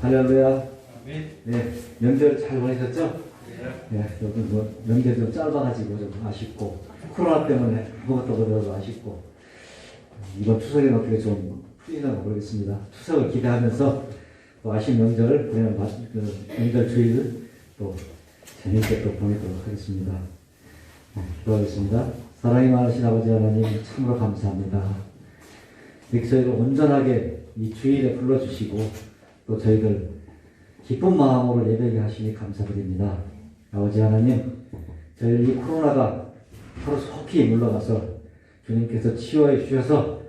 할렐루야. 아멘. 네, 명절 잘 보내셨죠? 네. 네, 여기 뭐 명절 좀 짧아가지고 좀 아쉽고 코로나 때문에 아무것도 못해서 아쉽고 이번 추석에는 어떻게 좀 풀리나 모르겠습니다. 추석을 기대하면서 또 아쉬운 명절 보내는 명절 주일 또 재미있게 또 보내도록 하겠습니다. 네, 기도하겠습니다. 사랑이 많으신 아버지 하나님 참으로 감사합니다. 이렇게 저희를 온전하게 이 주일에 불러주시고 또 저희들 기쁜 마음으로 예배하게 하시니 감사드립니다. 아버지 하나님, 저희 이 코로나가 바로 속히 물러가서 주님께서 치유해 주셔서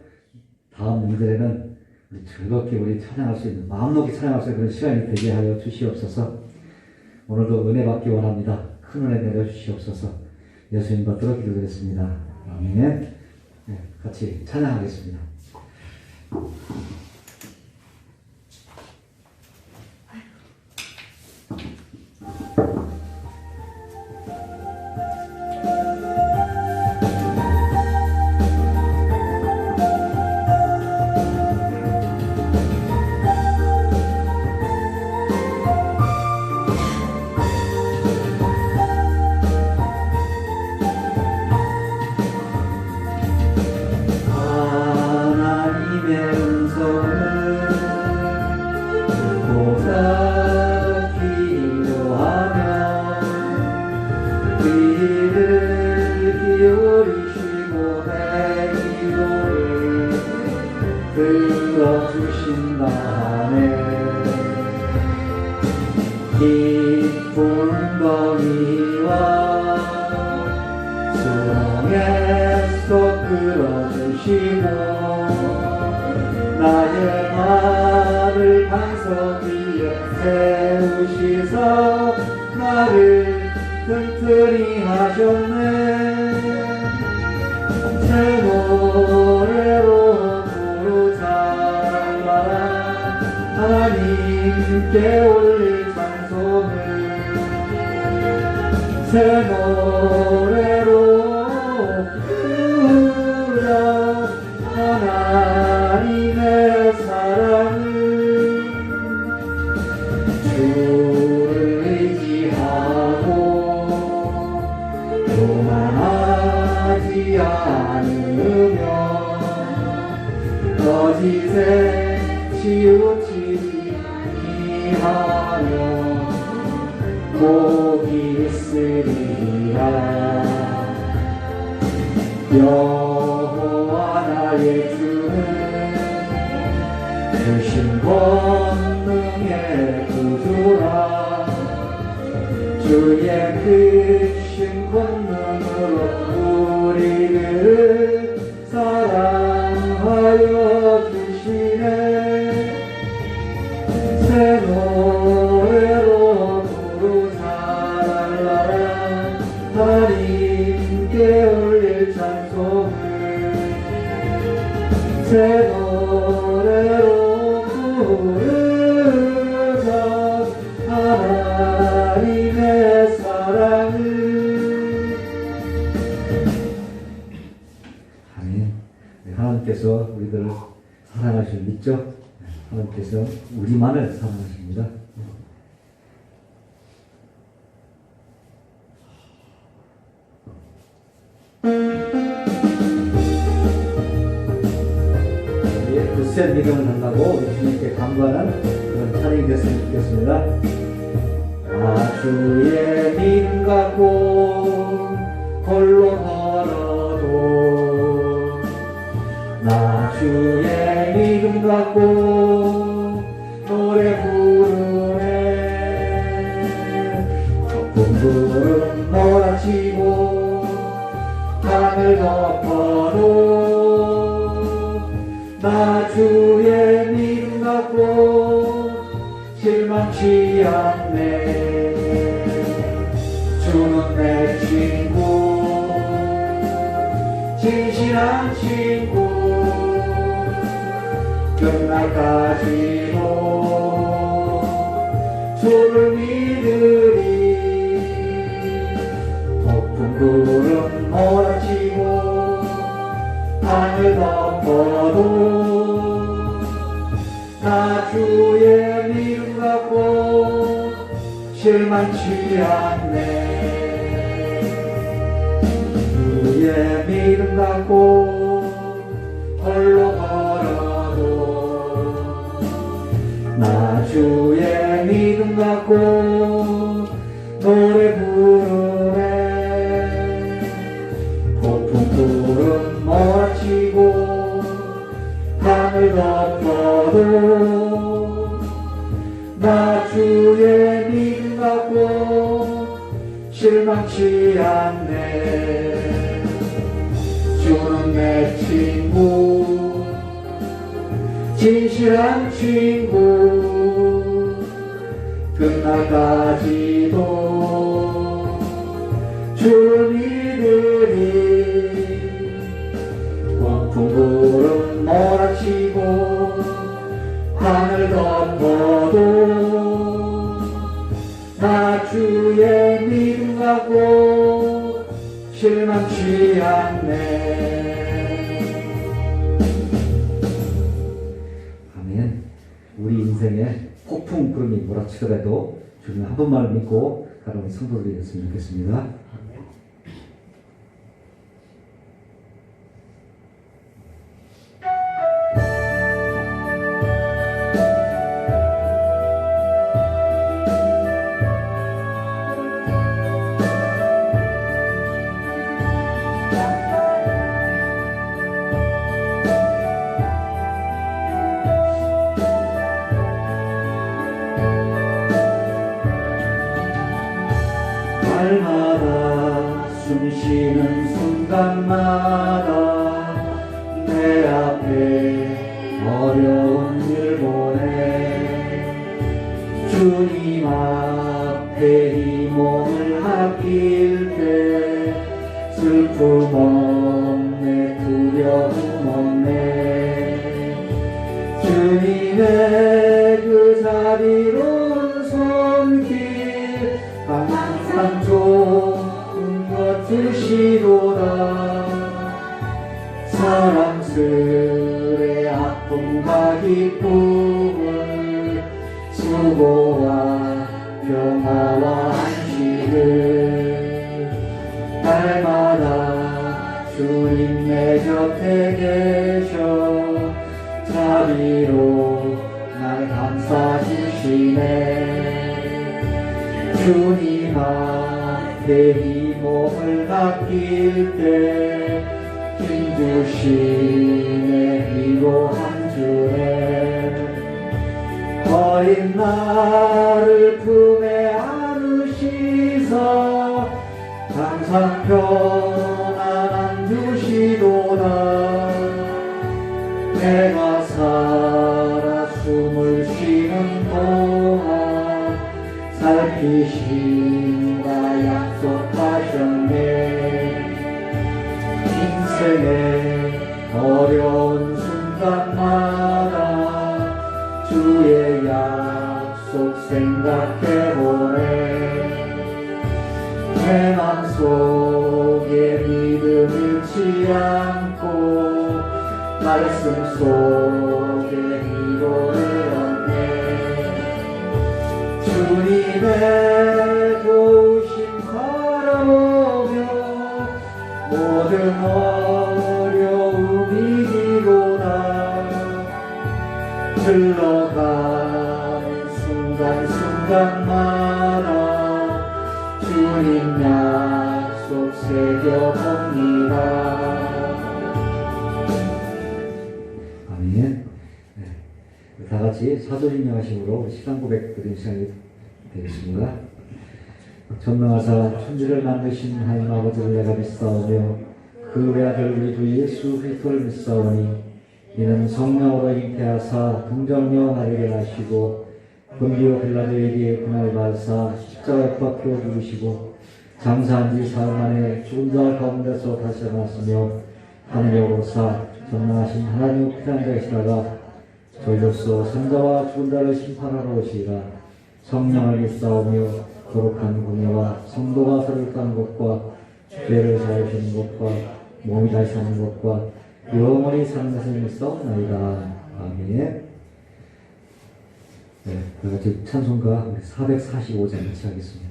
다음 명절에는 우리 즐겁게 우리 찬양할 수 있는, 마음 놓기 찬양할 수 있는 그런 시간이 되게 하여 주시옵소서. 오늘도 은혜 받기 원합니다. 큰 은혜 내려주시옵소서. 예수님 받도록 기도드렸습니다. 아멘. 네, 같이 찬양하겠습니다. 기쁜 덩이와 수렁에서 끌어주시고 나의 발을 반석 위에 세우시사 나를 튼튼히 하셨네. 새 노래로 부르자라 하나님께 올릴 새 노래로 부르라 하나님의 사랑을 주를 의지하고 교만하지 않으며 거짓에 치우치지 아니하며 복이 있으리라. 여호와 나의 주는 크신 권능의 구주라. 주의 크신 권능으로 우리를 사랑하여 주시네. 새 노래로 하나님께 올릴 찬송을 새 노래로 부르자 하나님의 사랑을. 아멘. 네, 하나님께서 우리들을 사랑하실 믿죠? 하나님께서 우리만을 사랑하십니다. 굳센 믿음을 달라고 우리 주님께 간구하는 그런 찬양이 됐으면 좋겠습니다. 나 주의 믿음 갖고 홀로 걸어도 나 주의 믿음 갖고 노래 부르네. 높은 구름 몰아치고 하늘 덮어도 나 주의 믿음 갖고 실망치 않네. 주는 내 친구 진실한 친구 끝날까지도 주를 믿으리. 높은 구름 몰아치고 하늘 덮어도 나 주의 믿음 실망치 않네. 주의 믿음 갖고 홀로 걸어도 나 주의 믿음 갖고 노래 부르네. 폭풍 구름 몰아치고 하늘 덮어도 나 주의 믿음 갖고 실망치 않네. 주는 내 친구, 진실한 친구, 끝날까지도 주를 믿으리. 폭풍 구름 몰아치고 하늘 덮어도 나 주의 믿음 갖고 실망치 않네. 아멘. 우리 인생에 폭풍 구름이 몰아치더라도 주님 한 번만을 믿고 가라니 성도들이었으면 좋겠습니다. 날마다 숨쉬는 순간마다 내 앞에 어려운 일 보내. 주님 앞에 이 몸을 맡길 때 슬픔 없네, 두려움 없네. 주님의 그 자비로운 손길 항상 좋은 것 주시도다. 사랑스레 아픔과 기쁨을, 수고와 평화와 안식을 날마다 주님 내 곁에 계셔 자비로 날 감싸 주시네. 주님 앞에 이 몸을 맡길 때 힘주시네, 위로한 주네. 어린 나를 품에 안으시사 항상 편안함 주시도다. 내가 살아 숨을 쉬는 동안 살피신다 약속하셨네. 인생의 어려운 순간마다 주의 약속 생각해보네. 내 맘속에 믿음 잃지 않고 말씀 속에 위로를 얻네. 주님의 도우심 바라보며 모든 어려움 이기고나 흘러가는 순간순간마다 주님 약속 새겨봅니다. 아멘. 네. 다 같이 사도신 명하심으로 시간 고백 드리는 시간이 되겠습니다. 전능하사 천지를 만드신 하나님 아버지를 내가 믿사오며 그 외아들 우리 주 예수 그리스도를 믿사오니 이는 성령으로 잉태하사 동정녀 마리아를 하시고 본디오 빌라도에게 고난을 받으사 십자가에 박혀 죽으시고 장사한 지 사흘 만에 죽은 자 가운데서 다시 일어났으며 하늘에 오르사 전능하신 하나님 피한 자이시다가 저희로서 생자와 죽은 자를 심판하러 오시리라. 성령을 믿사오며 거룩한 공예와 성도가 서로를 따는 것과 죄를 사하시는 것과 몸이 다시 사는 것과 영원히 사는 것을 믿사옵나이다. 아멘. 네, 다 같이 찬송가 445장 같이 하겠습니다.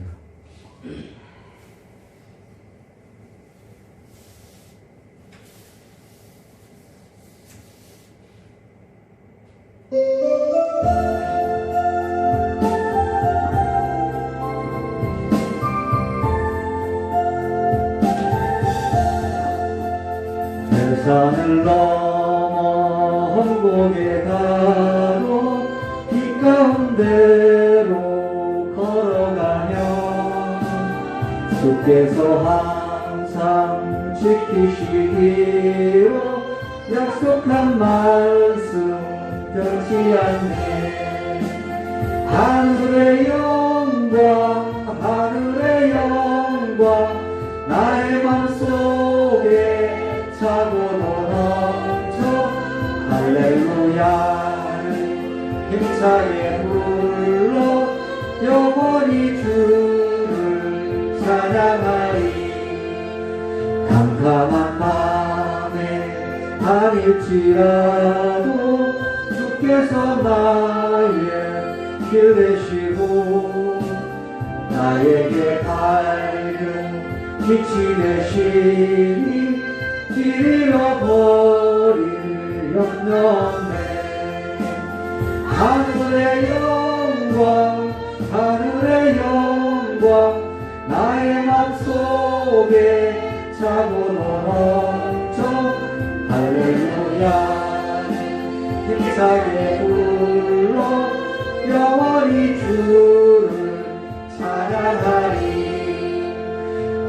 산을 넘어 험곡에 가도 빛 가운데로 걸어가며 주께서 항상 지키시기로 약속한 말씀 변치 않네. 하늘의 영광 하늘의 영광 나의 맘속에 차고 넘쳐 할렐루야를 힘차게 불러 영원히 주를 찬양하리. 캄캄한 밤에 아닐지라도 주께서 나의 길 되시고 나에게 밝은 빛이 되시니 길 잃어버릴 염려 없네. 하늘의 영광 하늘의 영광 나의 맘속에 차고 넘쳐 할렐루야 힘차게 불러 영원히 주를 찬양하리.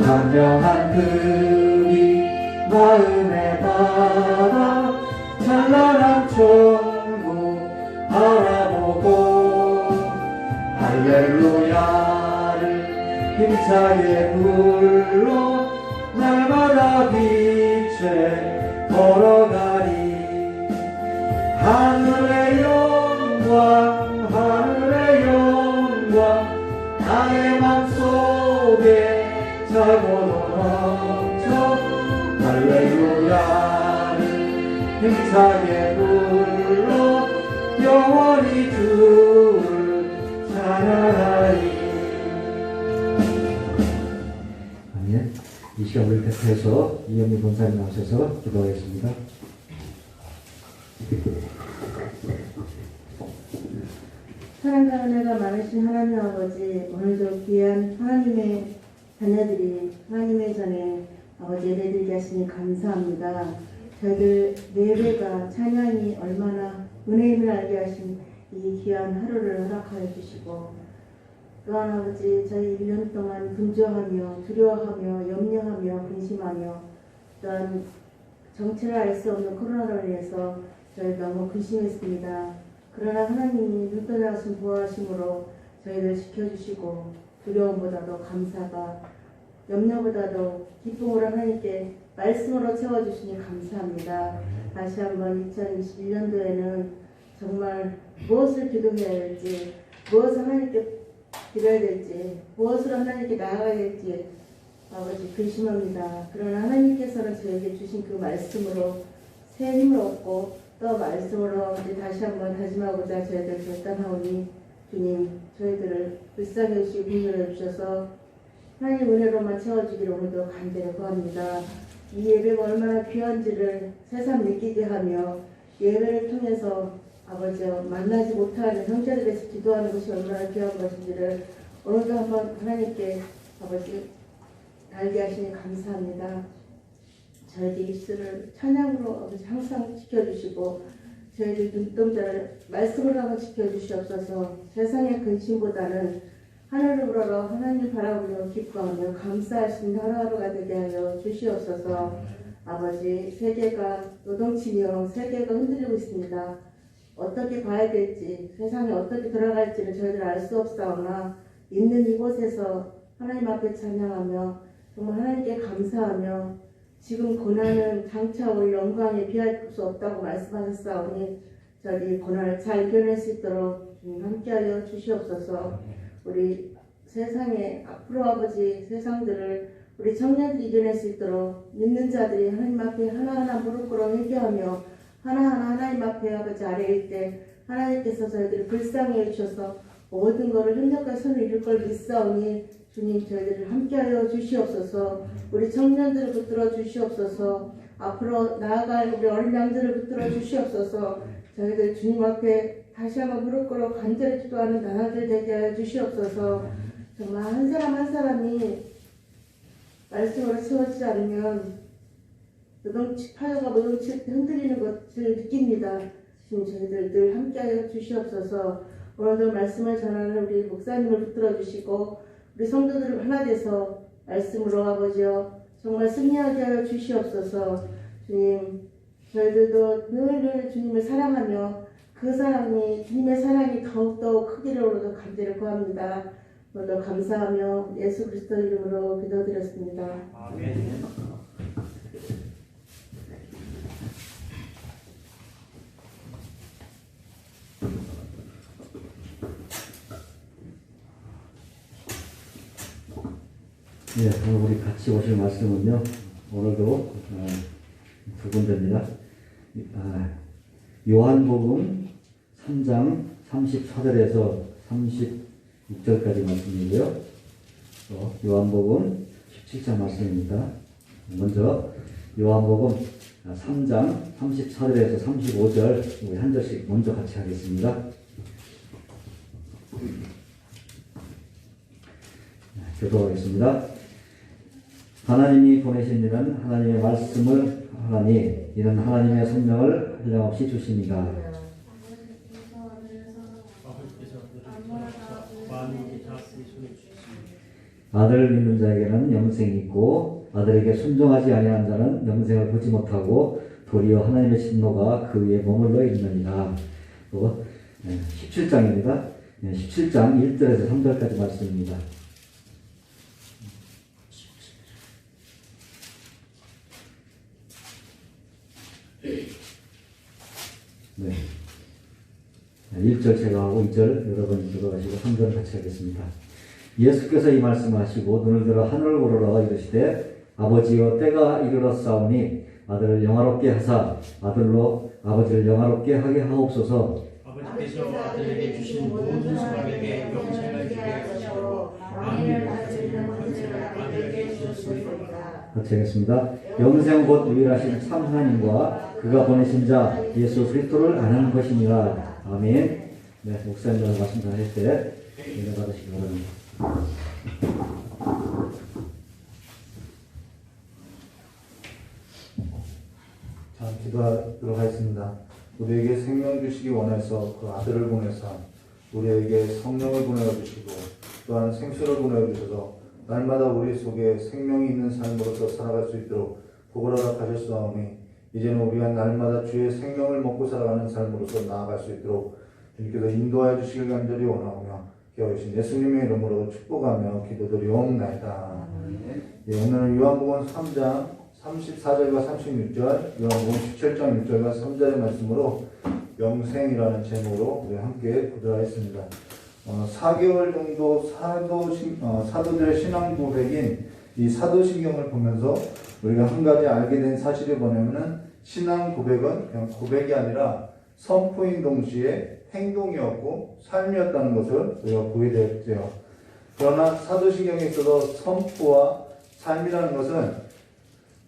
간명한 그리 마음에 받아 찬란한 천국 바라보고 할렐루야를 힘차게 불러 날마다 빛에 걸어가리. 하늘의 영광 하늘의 영광 나의 맘속에 차고 넘쳐 할렐루야를 힘차게 불러 영원히 주를 찬양하리. 아멘. 이 시간 우리 대표해서 이영미 권사님 나오셔서 기도하겠습니다. 사랑과 은혜가 많으신 하나님 아버지, 오늘도 귀한 하나님의 자녀들이 하나님의 전에 아버지 예배드리게 하시니 감사합니다. 저희들 예배가 찬양이 얼마나 은혜임을 알게 하신 이 귀한 하루를 허락하여 주시고, 또한 아버지 저희 1년 동안 분주하며 두려워하며 염려하며 근심하며 또한 정체를 알 수 없는 코로나로 인해서 저희 너무 근심했습니다. 그러나 하나님이 눈떠나신 보호하심으로 저희를 지켜주시고 두려움보다도 감사가 염려보다도 기쁨으로 하나님께 말씀으로 채워주시니 감사합니다. 다시 한번 2021년도에는 정말 무엇을 기도해야 될지, 무엇을 하나님께 드려야 될지, 무엇으로 하나님께 나아가야 될지 아버지 근심합니다. 그러나 하나님께서는 저에게 주신 그 말씀으로 새 힘을 얻고 또 말씀으로 다시 한번 다짐하고자 저희들 결단하오니 주님 저희들을 불쌍히 여주시고 긍휼해 주셔서 하나님 은혜로만 채워주기를 오늘도 간절히 구합니다. 이 예배가 얼마나 귀한지를 새삼 느끼게 하며 예배를 통해서 아버지 만나지 못하는 형제들에서 기도하는 것이 얼마나 귀한 것인지를 오늘도 한번 하나님께 아버지 알게 하시니 감사합니다. 저희들 입술을 찬양으로 아버지 항상 지켜주시고 저희들 눈동자를 말씀으로 한번 지켜주시옵소서. 세상의 근심보다는 하늘을 우러러 하나님 바라보며 기뻐하며 감사할 수 있는 하루하루가 되게 하여 주시옵소서. 아버지 세계가 노동치며 세계가 흔들리고 있습니다. 어떻게 봐야 될지 세상에 어떻게 돌아갈지를 저희들 알 수 없사오나 있는 이곳에서 하나님 앞에 찬양하며 정말 하나님께 감사하며 지금 고난은 장차 올 영광에 비할 수 없다고 말씀하셨사오니 저희 고난을 잘 이겨낼 수 있도록 함께하여 주시옵소서. 우리 세상에 앞으로 아버지 세상들을 우리 청년들이 이겨낼 수 있도록 믿는 자들이 하나님 앞에 하나하나 무릎 꿇어 회개하며 하나하나 하나님 앞에 아버지 아래일 때 하나님께서 저희들을 불쌍히 해주셔서 모든 것을 협력과 선을 이룰 걸 믿사오니 주님 저희들을 함께하여 주시옵소서. 우리 청년들을 붙들어 주시옵소서. 앞으로 나아갈 우리 어린 양들을 붙들어 주시옵소서. 저희들 주님 앞에 다시 한번 무릎 꿇어 간절히 기도하는 나날들 되게 하여 주시옵소서. 정말 한 사람 한 사람이 말씀으로 채워지지 않으면 파도가 노동치 흔들리는 것을 느낍니다. 주님 저희들 늘 함께하여 주시옵소서. 오늘도 말씀을 전하는 우리 목사님을 붙들어 주시고 우리 성도들을 하나 돼서 말씀으로 아버지여 정말 승리하게 하여 주시옵소서. 주님 저희들도 늘 주님을 사랑하며 그 사랑이 주님의 사랑이 더욱더 크기를 오르도 간절히 구합니다. 오늘도 감사하며 예수 그리스도 이름으로 기도드렸습니다. 아멘. 네, 오늘 우리 같이 오실 말씀은요, 오늘도 두 군데입니다. 요한복음 3장 34절에서 36절까지 말씀이고요. 또 요한복음 17장 말씀입니다. 먼저 요한복음 3장 34절에서 35절 우리 한 절씩 먼저 같이 하겠습니다. 기도하겠습니다. 하나님이 보내신 이는 하나님의 말씀을 하나니 이는 하나님의 성령을 한량없이 주십니다. 아들을 믿는 자에게는 영생이 있고 아들에게 순종하지 아니한 자는 영생을 보지 못하고 도리어 하나님의 진노가 그 위에 머물러 있느니라. 또 17장입니다. 17장 1절에서 3절까지 말씀입니다. 네. 1절 제가 하고 2절 여러분 들어가시고 3절 같이 하겠습니다. 예수께서 이 말씀을 하시고 눈을 들어 하늘을 보러라 이르시되 아버지여 때가 이르렀사오니 아들을 영화롭게 하사 아들로 아버지를 영화롭게 하게 하옵소서. 아버지께서 아들에게 주신 모든 사람에게 영생을 주게 하시고 만민을 다스리는 권세를 아들에게 주셨으리로다. 같이 하겠습니다. 영생 곧 유일하신 참 하나님과 그가 보내신 자 예수 그리스도를 아는 것이니라. 아멘. 네, 목사님들 말씀 전할 때 은혜 받으시기 바랍니다. 자, 기도하도록 하겠습니다. 우리에게 생명 주시기 원해서 그 아들을 보내사 우리에게 성령을 보내어 주시고 또한 생수를 보내어 주셔서 날마다 우리 속에 생명이 있는 삶으로서 살아갈 수 있도록 복을 허락하셨사오니 이제는 우리가 날마다 주의 생명을 먹고 살아가는 삶으로서 나아갈 수 있도록 주님께서 인도하여 주시길 간절히 원하오며 기어오신 예수님의 이름으로 축복하며 기도드리옵나이다. 예, 오늘은 요한복음 3장 34절과 36절, 요한복음 17장 1절과 3절의 말씀으로 영생이라는 제목으로 우리 함께 구별하였습니다. 4개월 정도 사도들의 신앙 고백인 이 사도신경을 보면서 우리가 한 가지 알게 된 사실이 뭐냐면은 신앙 고백은 그냥 고백이 아니라 선포인 동시에 행동이었고 삶이었다는 것을 우리가 보게 되었죠. 그러나 사도신경에 있어서 선포와 삶이라는 것은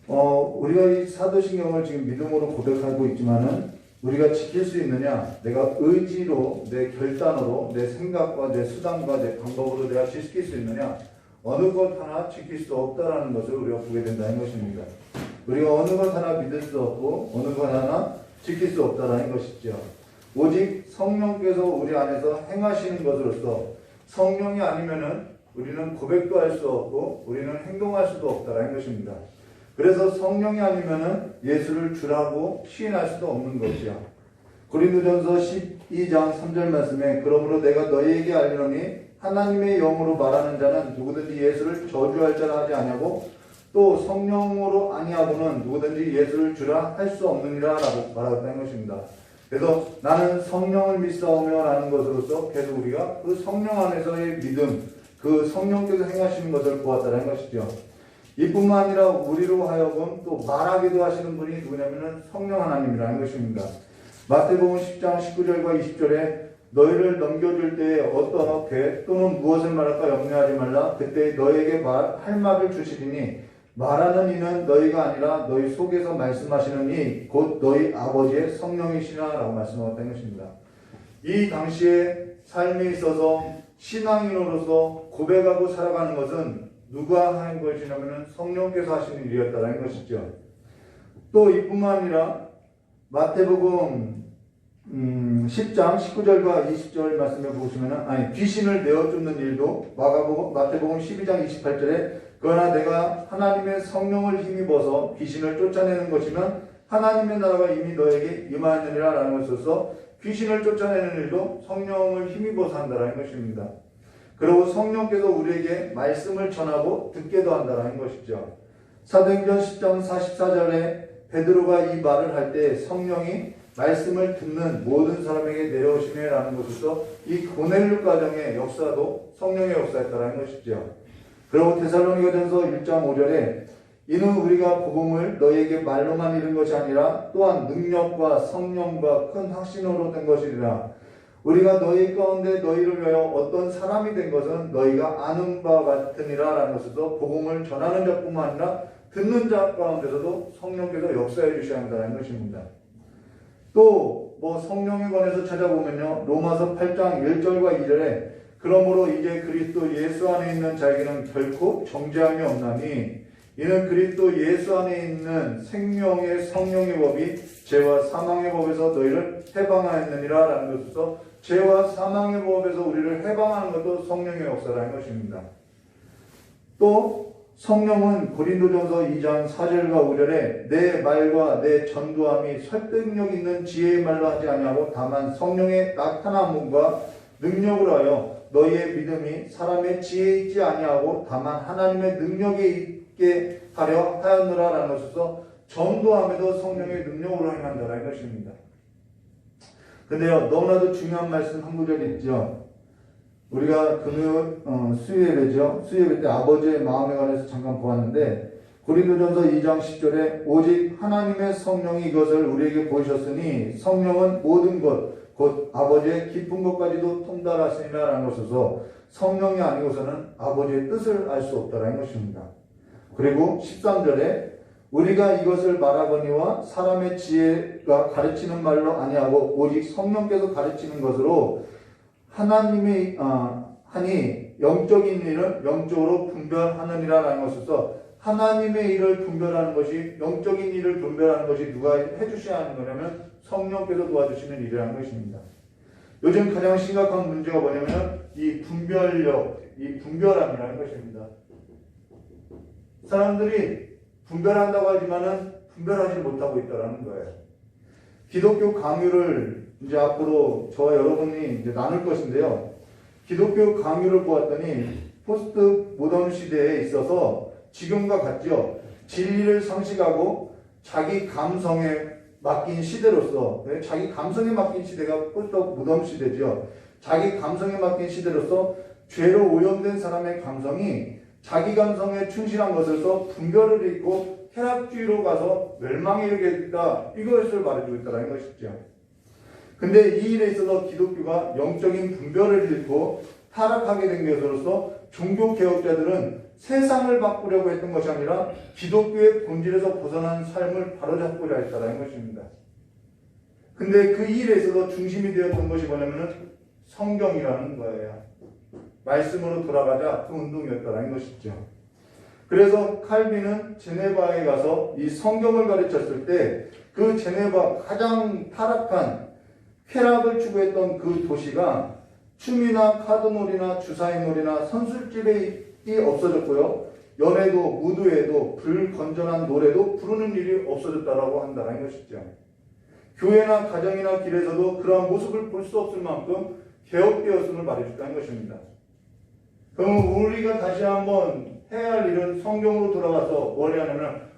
우리가 이 사도신경을 지금 믿음으로 고백하고 있지만은 우리가 지킬 수 있느냐? 내가 의지로, 내 결단으로, 내 생각과 내 수단과 내 방법으로 내가 지킬 수 있느냐? 어느 것 하나 지킬 수 없다라는 것을 우리가 보게 된다는 것입니다. 우리가 어느 것 하나 믿을 수 없고 어느 것 하나 지킬 수 없다라는 것이죠. 오직 성령께서 우리 안에서 행하시는 것으로서 성령이 아니면은 우리는 고백도 할 수 없고 우리는 행동할 수도 없다라는 것입니다. 그래서 성령이 아니면은 예수를 주라고 시인할 수도 없는 것이야. 고린도전서 12장 3절 말씀에 그러므로 내가 너희에게 알리노니 하나님의 영으로 말하는 자는 누구든지 예수를 저주할 자라 하지 아니하고 또 성령으로 아니하고는 누구든지 예수를 주라 할 수 없느니라 라고 말하였다는 것입니다. 그래서 나는 성령을 믿사오며 라는 것으로서 계속 우리가 그 성령 안에서의 믿음, 그 성령께서 행하시는 것을 보았다는 것이죠. 이뿐만 아니라 우리로 하여금 또 말하기도 하시는 분이 누구냐면은 성령 하나님이라는 것입니다. 마태복음 10장 19절과 20절에 너희를 넘겨줄 때에 어떤 어깨 또는 무엇을 말할까 염려하지 말라. 그때 너희에게 할 말을 주시리니 말하는 이는 너희가 아니라 너희 속에서 말씀하시는 이 곧 너희 아버지의 성령이시라 라고 말씀하셨다는 것입니다. 이 당시에 삶에 있어서 신앙인으로서 고백하고 살아가는 것은 누가 하는 것이냐면 성령께서 하시는 일이었다는 것이죠. 또 이뿐만 아니라 마태복음 10장 19절과 20절 말씀을 보시면 귀신을 내어쫓는 일도 마태복음 12장 28절에 그러나 내가 하나님의 성령을 힘입어서 귀신을 쫓아내는 것이면 하나님의 나라가 이미 너에게 임하느니라 라는 것으로서 귀신을 쫓아내는 일도 성령을 힘입어서 한다는 것입니다. 그리고 성령께서 우리에게 말씀을 전하고 듣게도 한다는 것이죠. 사도행전 10장 44절에 베드로가 이 말을 할 때 성령이 말씀을 듣는 모든 사람에게 내려오시네 라는 것으로서 이 고넬료 가정의 역사도 성령의 역사였다는 것이죠. 그리고 데살로니가전서 1장 5절에 이는 우리가 복음을 너희에게 말로만 이룬 것이 아니라 또한 능력과 성령과 큰 확신으로 된 것이리라. 우리가 너희 가운데 너희를 위하여 어떤 사람이 된 것은 너희가 아는 바와 같으니라 라는 것으로 복음을 전하는 자뿐만 아니라 듣는 자 가운데서도 성령께서 역사해 주셔야 한다는 것입니다. 또 성령에 관해서 찾아보면요, 로마서 8장 1절과 2절에 그러므로 이제 그리스도 예수 안에 있는 자에게는 결코 정죄함이 없나니 이는 그리스도 예수 안에 있는 생명의 성령의 법이 죄와 사망의 법에서 너희를 해방하였느니라 라는 것으로서 죄와 사망의 법에서 우리를 해방하는 것도 성령의 역사라는 것입니다. 또 성령은 고린도전서 2장 4절과 5절에 내 말과 내 전도함이 설득력 있는 지혜의 말로 하지 아니하고 다만 성령의 나타남과 능력으로 하여 너희의 믿음이 사람의 지혜에 있지 아니하고 다만 하나님의 능력에 있게 하려 하였느라 라는 것으로서 전도함에도 성령의 능력으로 행한다라는 것입니다. 근데요, 너무나도 중요한 말씀 한 구절 있죠. 우리가 수요예배죠. 수요예배 때 아버지의 마음에 관해서 잠깐 보았는데 고린도전서 2장 10절에 오직 하나님의 성령이 이것을 우리에게 보이셨으니 성령은 모든 것 곧 아버지의 깊은 것까지도 통달하시니라 라는 것에서 성령이 아니고서는 아버지의 뜻을 알 수 없다라는 것입니다. 그리고 13절에 우리가 이것을 말하거니와 사람의 지혜가 가르치는 말로 아니하고 오직 성령께서 가르치는 것으로 하나님의 하니 영적인 일은 영적으로 분별하느니라 라는 것에서 하나님의 일을 분별하는 것이 영적인 일을 분별하는 것이 누가 해주셔야 하는 거냐면 성령께서 도와주시는 일이라는 것입니다. 요즘 가장 심각한 문제가 뭐냐면 이 분별력, 이 분별함이라는 것입니다. 사람들이 분별한다고 하지만은 분별하지 못하고 있다는 거예요. 기독교 강요를 이제 앞으로 저와 여러분이 이제 나눌 것인데요. 기독교 강요를 보았더니 포스트 모던 시대에 있어서 지금과 같죠. 진리를 상식하고 자기 감성에 맡긴 시대로서, 자기 감성에 맡긴 시대가 포스트 모던 시대죠. 자기 감성에 맡긴 시대로서 죄로 오염된 사람의 감성이 자기 감성에 충실한 것에서 분별을 잃고 쾌락주의로 가서 멸망에 이르겠다, 이것을 말해주고 있다는 것이죠. 근데 이 일에 있어서 기독교가 영적인 분별을 잃고 타락하게 된 것으로서 종교개혁자들은 세상을 바꾸려고 했던 것이 아니라 기독교의 본질에서 벗어난 삶을 바로잡고자 했다는 것입니다. 근데 그 일에 있어서 중심이 되었던 것이 뭐냐면 성경이라는 거예요. 말씀으로 돌아가자, 그 운동이었다는 것이죠. 그래서 칼빈은 제네바에 가서 이 성경을 가르쳤을 때 그 제네바 가장 타락한 쾌락을 추구했던 그 도시가 춤이나 카드놀이나 주사위놀이나 선술집이 없어졌고요. 연애도 무도회도 불건전한 노래도 부르는 일이 없어졌다라고 한다는 것이죠. 교회나 가정이나 길에서도 그러한 모습을 볼 수 없을 만큼 개혁되었음을 말해줬다는 것입니다. 그럼 우리가 다시 한번 해야 할 일은 성경으로 돌아가서 뭘 해야 하냐면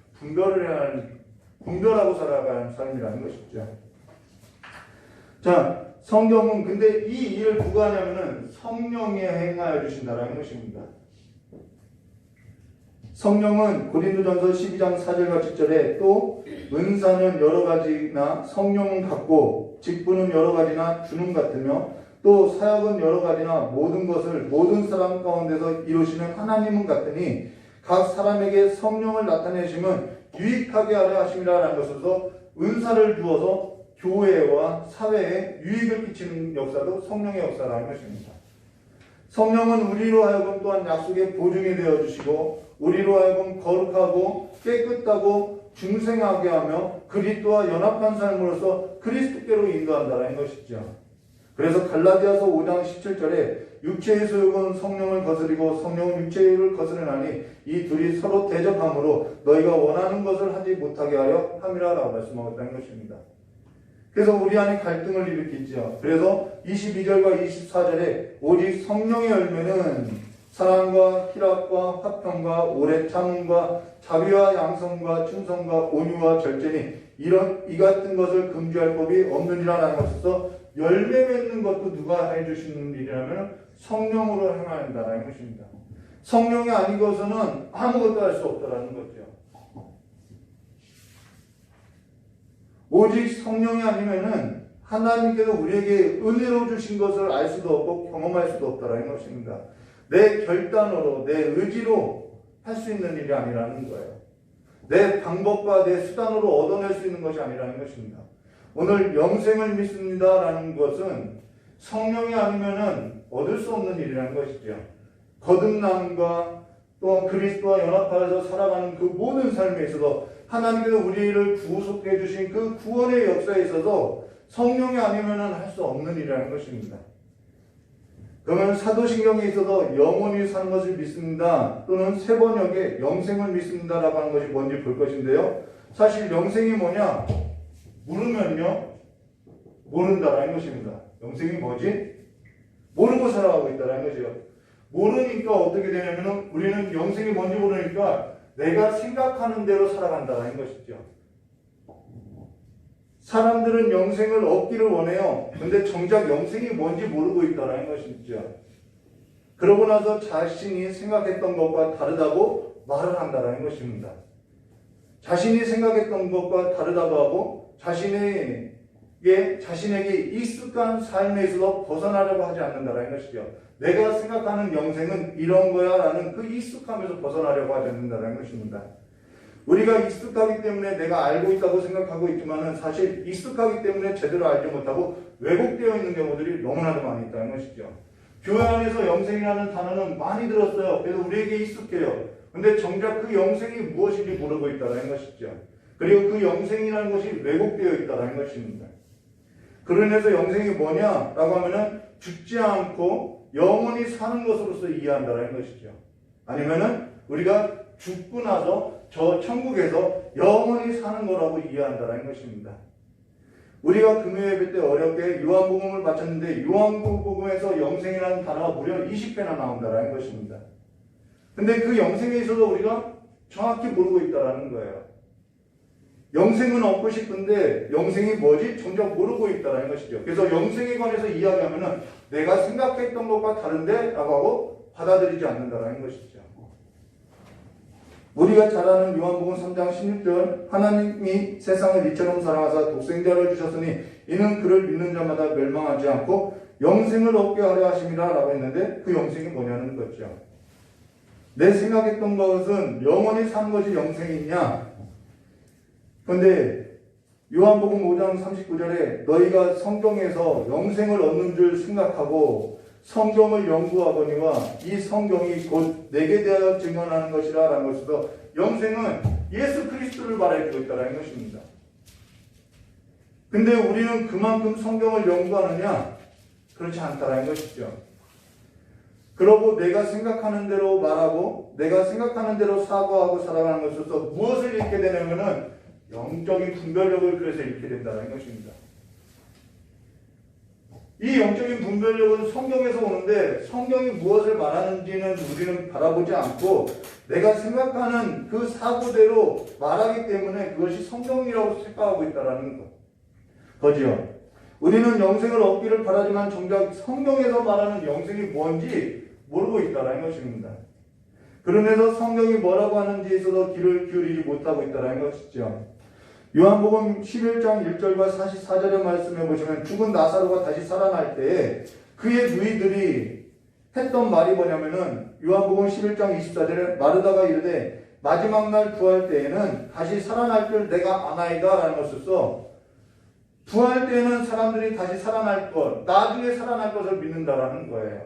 분별하고 살아가는 삶이라는 것이죠. 자, 성경은 근데 이 일을 누가 하냐면은 성령이 행하여 주신다라는 것입니다. 성령은 고린도전서 12장 4절과 7절에 또 은사는 여러 가지나 성령은 같고 직분은 여러 가지나 주는 같으며 또 사역은 여러 가지나 모든 것을 모든 사람 가운데서 이루시는 하나님은 같으니 각 사람에게 성령을 나타내심은 유익하게 하려 하심이라는 것으로서 은사를 주어서 교회와 사회에 유익을 끼치는 역사도 성령의 역사라는 것입니다. 성령은 우리로 하여금 또한 약속의 보증이 되어주시고 우리로 하여금 거룩하고 깨끗하고 중생하게 하며 그리스도와 연합한 삶으로서 그리스도께로 인도한다는 것이죠. 그래서 갈라디아서 5장 17절에 육체의 소욕은 성령을 거스리고 성령은 육체를 거스르나니 이 둘이 서로 대적함으로 너희가 원하는 것을 하지 못하게 하려 함이라라고 말씀하고 있다는 것입니다. 그래서 우리 안에 갈등을 일으키죠. 그래서 22절과 24절에 오직 성령의 열매는 사랑과 희락과 화평과 오래 참음과 자비와 양성과 충성과 온유와 절제니 이 같은 것을 금지할 법이 없느니라는 것에서 열매 맺는 것도 누가 해주시는 일이라면 성령으로 행한다는 것입니다. 성령이 아니고서는 아무것도 할 수 없다라는 거죠. 오직 성령이 아니면은 하나님께서 우리에게 은혜로 주신 것을 알 수도 없고 경험할 수도 없다라는 것입니다. 내 결단으로 내 의지로 할 수 있는 일이 아니라는 거예요. 내 방법과 내 수단으로 얻어낼 수 있는 것이 아니라는 것입니다. 오늘 영생을 믿습니다라는 것은 성령이 아니면은 얻을 수 없는 일이라는 것이죠. 거듭남과 또 그리스도와 연합하여서 살아가는 그 모든 삶에 있어서 하나님께서 우리를 구속해 주신 그 구원의 역사에 있어서 성령이 아니면은 할 수 없는 일이라는 것입니다. 그러면 사도신경에 있어서 영원히 사는 것을 믿습니다 또는 세번역에 영생을 믿습니다라고 하는 것이 뭔지 볼 것인데요. 사실 영생이 뭐냐? 물으면요 모른다라는 것입니다. 영생이 뭐지? 모르고 살아가고 있다라는 것이요. 모르니까 어떻게 되냐면 우리는 영생이 뭔지 모르니까 내가 생각하는 대로 살아간다라는 것이죠. 사람들은 영생을 얻기를 원해요. 근데 정작 영생이 뭔지 모르고 있다라는 것이죠. 그러고 나서 자신이 생각했던 것과 다르다고 말을 한다라는 것입니다. 자신이 생각했던 것과 다르다고 하고 자신에게 익숙한 삶에 있어서 벗어나려고 하지 않는다라는 것이죠. 내가 생각하는 영생은 이런 거야 라는 그 익숙함에서 벗어나려고 하지 않는다라는 것입니다. 우리가 익숙하기 때문에 내가 알고 있다고 생각하고 있지만은 사실 익숙하기 때문에 제대로 알지 못하고 왜곡되어 있는 경우들이 너무나도 많이 있다는 것이죠. 교회 안에서 영생이라는 단어는 많이 들었어요. 그래서 우리에게 익숙해요. 근데 정작 그 영생이 무엇인지 모르고 있다는 것이죠. 그리고 그 영생이라는 것이 왜곡되어 있다는 것입니다. 그러면서 영생이 뭐냐라고 하면은 죽지 않고 영원히 사는 것으로서 이해한다는 것이죠. 아니면은 우리가 죽고 나서 저 천국에서 영원히 사는 거라고 이해한다는 것입니다. 우리가 금요 예배 때 어렵게 요한복음을 바쳤는데 요한복음에서 영생이라는 단어가 무려 20회나 나온다는 것입니다. 근데 그 영생에 있어서 우리가 정확히 모르고 있다는 거예요. 영생은 얻고 싶은데 영생이 뭐지? 정작 모르고 있다는 것이죠. 그래서 영생에 관해서 이야기하면은 내가 생각했던 것과 다른데 라고 하고 받아들이지 않는다는 것이죠. 우리가 잘 아는 요한복음 3장 16절 하나님이 세상을 이처럼 사랑하사 독생자를 주셨으니 이는 그를 믿는 자마다 멸망하지 않고 영생을 얻게 하려 하심이라 라고 했는데 그 영생이 뭐냐는 거죠. 내 생각했던 것은 영원히 사는 것이 영생이냐? 그런데 요한복음 5장 39절에 너희가 성경에서 영생을 얻는 줄 생각하고 성경을 연구하거니와 이 성경이 곧 내게 대하여 증언하는 것이라 라는 것에서 영생은 예수 그리스도를 말해주고 있다는 것입니다. 근데 우리는 그만큼 성경을 연구하느냐? 그렇지 않다라는 것이죠. 그러고 내가 생각하는 대로 말하고 내가 생각하는 대로 사고하고 살아가는 것으로서 무엇을 잃게 되냐면은 영적인 분별력을 그래서 잃게 된다는 것입니다. 이 영적인 분별력은 성경에서 오는데 성경이 무엇을 말하는지는 우리는 바라보지 않고 내가 생각하는 그 사고대로 말하기 때문에 그것이 성경이라고 생각하고 있다는 거죠. 우리는 영생을 얻기를 바라지만 정작 성경에서 말하는 영생이 뭔지 모르고 있다는 것입니다. 그러면서 성경이 뭐라고 하는지에 있어서 귀를 기울이지 못하고 있다는 것이죠. 요한복음 11장 1절과 44절의 말씀해 보시면 죽은 나사로가 다시 살아날 때에 그의 누이들이 했던 말이 뭐냐면은 요한복음 11장 24절에 마르다가 이르되 마지막 날 부활 때에는 다시 살아날 줄 내가 아나이다 라는 것을 써. 부활 때에는 사람들이 다시 살아날 것, 나중에 살아날 것을 믿는다라는 거예요.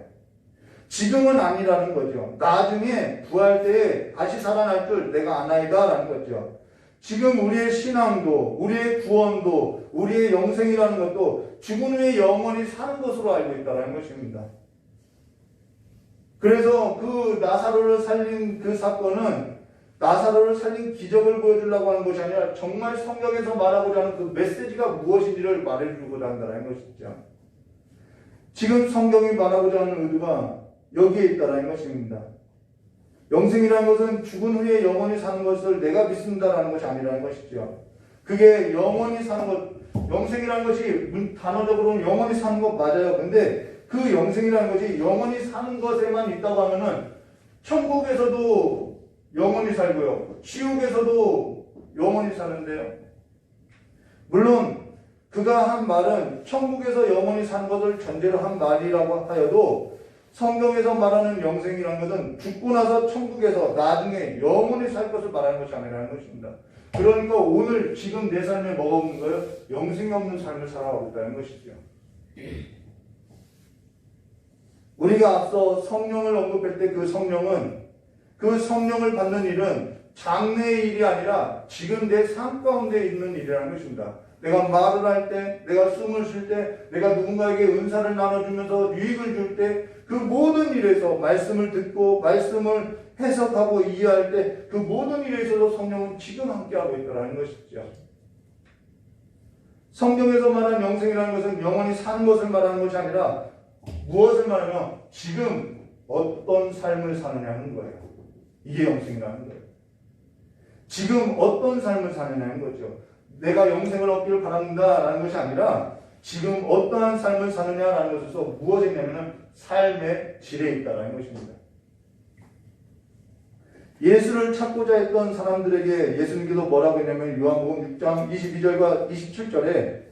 지금은 아니라는 거죠. 나중에 부활 때에 다시 살아날 줄 내가 아나이다 라는 거죠. 지금 우리의 신앙도, 우리의 구원도, 우리의 영생이라는 것도 죽은 후에 영원히 사는 것으로 알고 있다는 것입니다. 그래서 그 나사로를 살린 그 사건은 나사로를 살린 기적을 보여주려고 하는 것이 아니라 정말 성경에서 말하고자 하는 그 메시지가 무엇인지를 말해주고자 한다는 것이죠. 지금 성경이 말하고자 하는 의도가 여기에 있다는 것입니다. 영생이라는 것은 죽은 후에 영원히 사는 것을 내가 믿습니다라는 것이 아니라는 것이죠. 그게 영원히 사는 것, 영생이라는 것이 단어적으로는 영원히 사는 것 맞아요. 근데 그 영생이라는 것이 영원히 사는 것에만 있다고 하면은 천국에서도 영원히 살고요. 지옥에서도 영원히 사는데요. 물론 그가 한 말은 천국에서 영원히 사는 것을 전제로 한 말이라고 하여도 성경에서 말하는 영생이라는 것은 죽고 나서 천국에서 나중에 영원히 살 것을 말하는 것이 아니라는 것입니다. 그러니까 오늘 지금 내 삶에 뭐가 없는 거예요? 영생이 없는 삶을 살아가고 있다는 것이죠. 우리가 앞서 성령을 언급할 때 그 성령을 받는 일은 장래의 일이 아니라 지금 내 삶 가운데 있는 일이라는 것입니다. 내가 말을 할 때, 내가 숨을 쉴 때, 내가 누군가에게 은사를 나눠주면서 유익을 줄 때, 그 모든 일에서 말씀을 듣고 말씀을 해석하고 이해할 때 그 모든 일에 있어서 성령은 지금 함께하고 있다는 것이죠. 성경에서 말하는 영생이라는 것은 영원히 사는 것을 말하는 것이 아니라 무엇을 말하면 지금 어떤 삶을 사느냐는 거예요. 이게 영생이라는 거예요. 지금 어떤 삶을 사느냐는 거죠. 내가 영생을 얻기를 바랍니다라는 것이 아니라 지금 어떠한 삶을 사느냐라는 것에서 무엇이 있냐면 삶의 질에 있다는 것입니다. 예수를 찾고자 했던 사람들에게 예수님께서 뭐라고 했냐면 요한복음 6장 22절과 27절에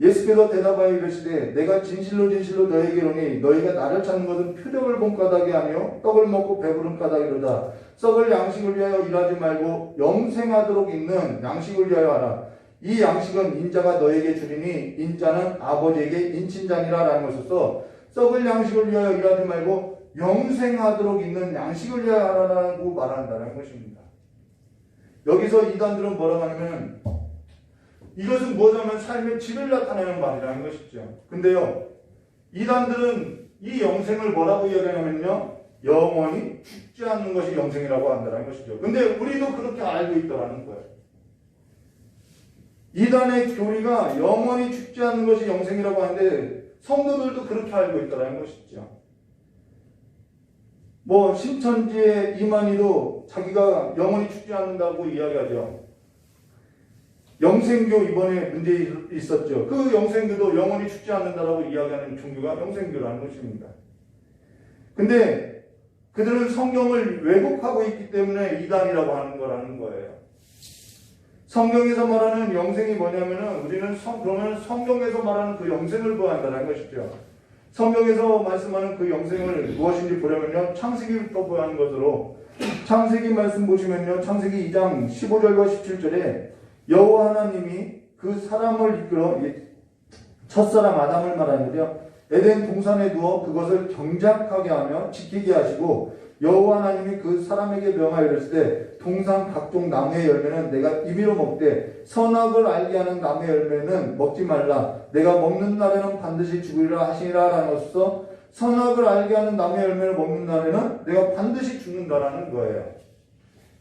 예수께서 대답하여 이르시되 내가 진실로 진실로 너희에게 이르노니 너희가 나를 찾는 것은 표적을 본 까닭이 아니요 떡을 먹고 배부른 까닭이로다. 썩을 양식을 위하여 일하지 말고 영생하도록 있는 양식을 위하여 하라. 이 양식은 인자가 너에게 주리니 인자는 아버지에게 인친자니라 라는 것으로서 썩을 양식을 위하여 일하지 말고 영생하도록 있는 양식을 위하여 하라고 말한다는 것입니다. 여기서 이단들은 뭐라고 하냐면 이것은 뭐냐면 삶의 질을 나타내는 말이라는 것이죠. 근데요, 이단들은 이 영생을 뭐라고 이야기하냐면요, 영원히 죽지 않는 것이 영생이라고 한다는 것이죠. 근데 우리도 그렇게 알고 있다는 거예요. 이단의 교리가 영원히 죽지 않는 것이 영생이라고 하는데 성도들도 그렇게 알고 있다는 것이죠. 뭐 신천지의 이만희도 자기가 영원히 죽지 않는다고 이야기하죠. 영생교 이번에 문제 있었죠. 그 영생교도 영원히 죽지 않는다라고 이야기하는 종교가 영생교라는 것입니다. 근데 그들은 성경을 왜곡하고 있기 때문에 이단이라고 하는 거라는 거예요. 성경에서 말하는 영생이 뭐냐면은 우리는 그러면 성경에서 말하는 그 영생을 보아한다는 것이죠. 성경에서 말씀하는 그 영생을 무엇인지 보려면요, 창세기부터 보아하는 것으로 창세기 말씀 보시면요, 창세기 2장 15절과 17절에 여호와 하나님이 그 사람을 이끌어 첫사람 아담을 말하는데요. 에덴 동산에 두어 그것을 경작하게 하며 지키게 하시고 여호와 하나님이 그 사람에게 명하여 이르시되 동산 각종 나무의 열매는 내가 임의로 먹되 선악을 알게 하는 나무의 열매는 먹지 말라. 내가 먹는 날에는 반드시 죽으리라 하시니라 라는 것으로 선악을 알게 하는 나무의 열매를 먹는 날에는 내가 반드시 죽는다라는 거예요.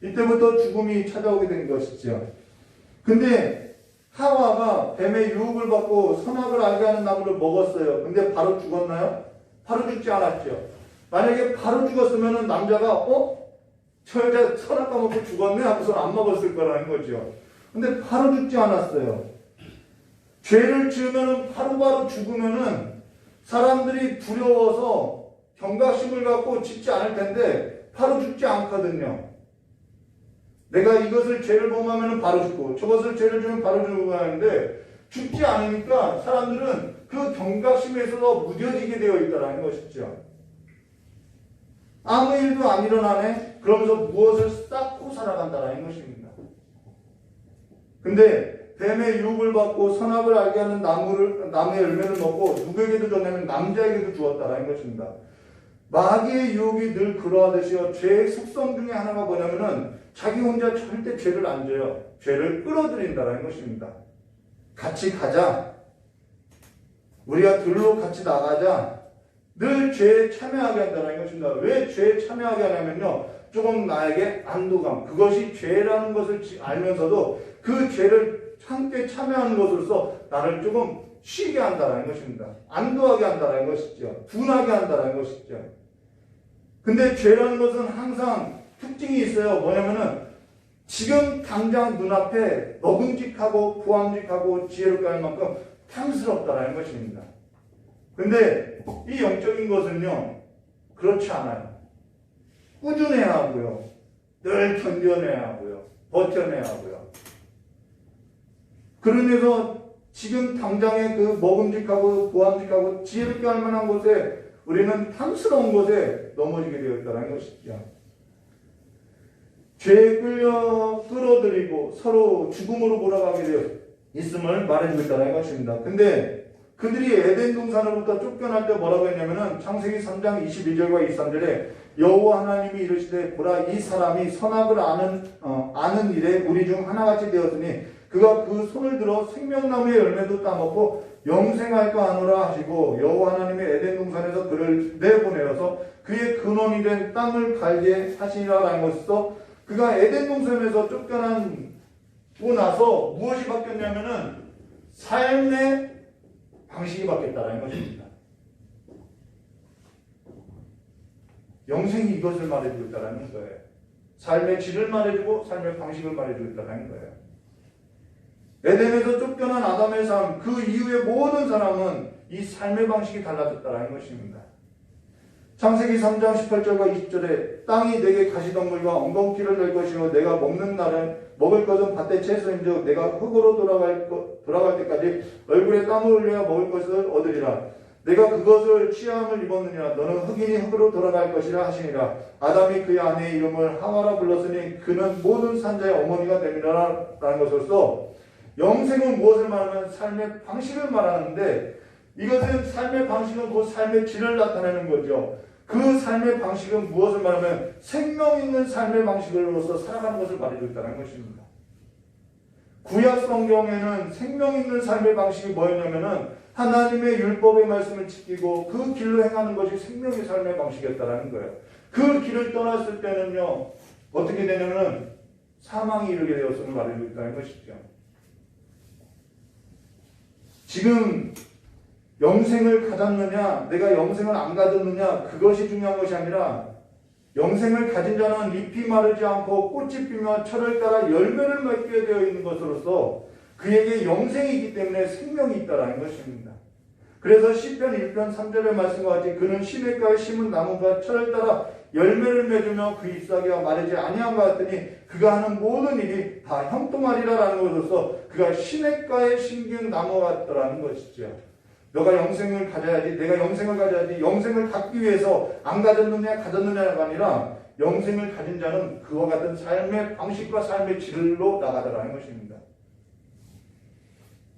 이때부터 죽음이 찾아오게 된 것이죠. 근데 하와가 뱀의 유혹을 받고 선악을 알게 하는 나무를 먹었어요. 근데 바로 죽었나요? 바로 죽지 않았죠. 만약에 바로 죽었으면 남자가 저 여자 선악 까먹고 죽었네 하고서 안 먹었을 거라는 거죠. 근데 바로 죽지 않았어요. 죄를 지으면 바로바로 죽으면은 사람들이 두려워서 경각심을 갖고 짓지 않을 텐데 바로 죽지 않거든요. 내가 이것을 죄를 범하면 바로 죽고 저것을 죄를 지으면 바로 죽고 하는데 죽지 않으니까 사람들은 그 경각심에서 무뎌지게 되어 있다는 것이죠. 아무 일도 안 일어나네? 그러면서 무엇을 쌓고 살아간다는 것입니다. 근데 뱀의 유혹을 받고 선악을 알게 하는 나무의 열매를 먹고 누구에게도 줬냐면 남자에게도 주었다는 것입니다. 마귀의 유혹이 늘 그러하듯이요. 죄의 속성 중에 하나가 뭐냐면은 자기 혼자 절대 죄를 안 져요. 죄를 끌어들인다는 것입니다. 같이 가자. 우리가 들로 같이 나가자. 늘 죄에 참여하게 한다는 것입니다. 왜 죄에 참여하게 하냐면요. 조금 나에게 안도감. 그것이 죄라는 것을 알면서도 그 죄를 함께 참여하는 것으로서 나를 조금 쉬게 한다는 것입니다. 안도하게 한다는 것이죠. 둔하게 한다는 것이죠. 근데 죄라는 것은 항상 특징이 있어요. 뭐냐면은 지금 당장 눈앞에 먹음직하고 보암직하고 지혜롭게 할 만큼 탐스럽다는 것입니다. 근데 이 영적인 것은요, 그렇지 않아요. 꾸준해야 하고요. 늘 견뎌내야 하고요. 버텨내야 하고요. 그러면서 지금 당장에 그 먹음직하고 보암직하고 지혜롭게 할 만한 곳에 우리는 탐스러운 곳에 넘어지게 되었다는 것이죠. 죄에 끌어들이고 서로 죽음으로 몰아가게 되어 있음을 말해주고 있다는 것입니다. 근데 그들이 에덴 동산으로부터 쫓겨날 때 뭐라고 했냐면은 창세기 3장 22절과 23절에 여호와 하나님이 이르시되 보라 이 사람이 선악을 아는 일에 우리 중 하나같이 되었으니 그가 그 손을 들어 생명나무의 열매도 따먹고 영생할까 하노라 하시고 여호와 하나님의 에덴 동산에서 그를 내보내어서 그의 근원이 된 땅을 갈게 하시리라는 것으로 그가 에덴 동산에서 쫓겨나고 나서 무엇이 바뀌었냐면은 삶의 방식이 바뀌었다는 것입니다. 영생이 이것을 말해주고 있다는 거예요. 삶의 질을 말해주고 삶의 방식을 말해주고 있다는 거예요. 에덴에서 쫓겨난 아담의 삶, 그 이후의 모든 사람은 이 삶의 방식이 달라졌다는 것입니다. 창세기 3장 18절과 20절에 땅이 내게 가시덤불과 엉겅퀴를 낼 것이요 내가 먹는 날은 먹을 것은 밭의 채소인즉 내가 흙으로 돌아갈 때까지 얼굴에 땀을 흘려야 먹을 것을 얻으리라. 내가 그것을 취함을 입었느냐 너는 흙이니 흙으로 돌아갈 것이라 하시니라. 아담이 그의 아내의 이름을 하와라 불렀으니 그는 모든 산자의 어머니가 됨이라 라는 것으로서 영생은 무엇을 말하면 삶의 방식을 말하는데 이것은 삶의 방식은 그 삶의 질을 나타내는 거죠. 그 삶의 방식은 무엇을 말하면 생명 있는 삶의 방식으로서 살아가는 것을 말해주고 있다는 것입니다. 구약 성경에는 생명 있는 삶의 방식이 뭐였냐면은 하나님의 율법의 말씀을 지키고 그 길로 행하는 것이 생명의 삶의 방식이었다는 거예요. 그 길을 떠났을 때는요 어떻게 되냐면은 사망이 이르게 되었음을 말해주고 있다는 것이죠. 지금 영생을 가졌느냐 내가 영생을 안 가졌느냐 그것이 중요한 것이 아니라 영생을 가진 자는 잎이 마르지 않고 꽃이 피며 철을 따라 열매를 맺게 되어 있는 것으로서 그에게 영생이 있기 때문에 생명이 있다는 것입니다. 그래서 시편 1편 3절의 말씀과 같이 그는 시냇가에 심은 나무가 철을 따라 열매를 맺으며 그 잎사귀가 마르지 아니한 것 같으니 그가 하는 모든 일이 다 형통하리라라는 것으로서 그가 시냇가에 심긴 나무가 같더라는 것이죠. 너가 영생을 가져야지 내가 영생을 가져야지 영생을 갖기 위해서 안 가졌느냐 가졌느냐가 아니라 영생을 가진 자는 그와 같은 삶의 방식과 삶의 질로 나가더라는 것입니다.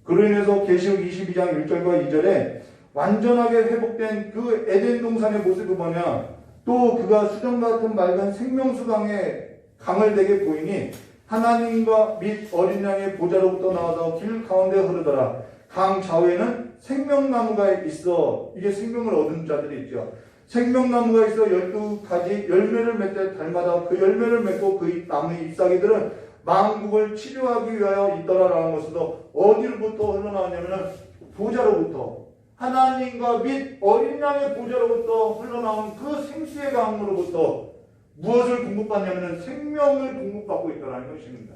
그로 인해서 계시록 22장 1절과 2절에 완전하게 회복된 그 에덴 동산의 모습이 뭐냐 또 그가 수정 같은 맑은 생명수강의 강을 내게 보이니 하나님과 및 어린 양의 보좌로부터 나와서 길 가운데 흐르더라. 강 좌우에는 생명나무가 있어. 이게 생명을 얻은 자들이 있죠. 생명나무가 있어 12가지 열매를 맺되 달마다 그 열매를 맺고 그 나무의 잎사귀들은 만국을 치료하기 위하여 있더라라는 것으로 어디로부터 흘러나오냐면은 보좌로부터 하나님과 및 어린 양의 보좌로부터 흘러나온 그 생수의 강으로부터 무엇을 공급받냐면 생명을 공급받고 있다는 것입니다.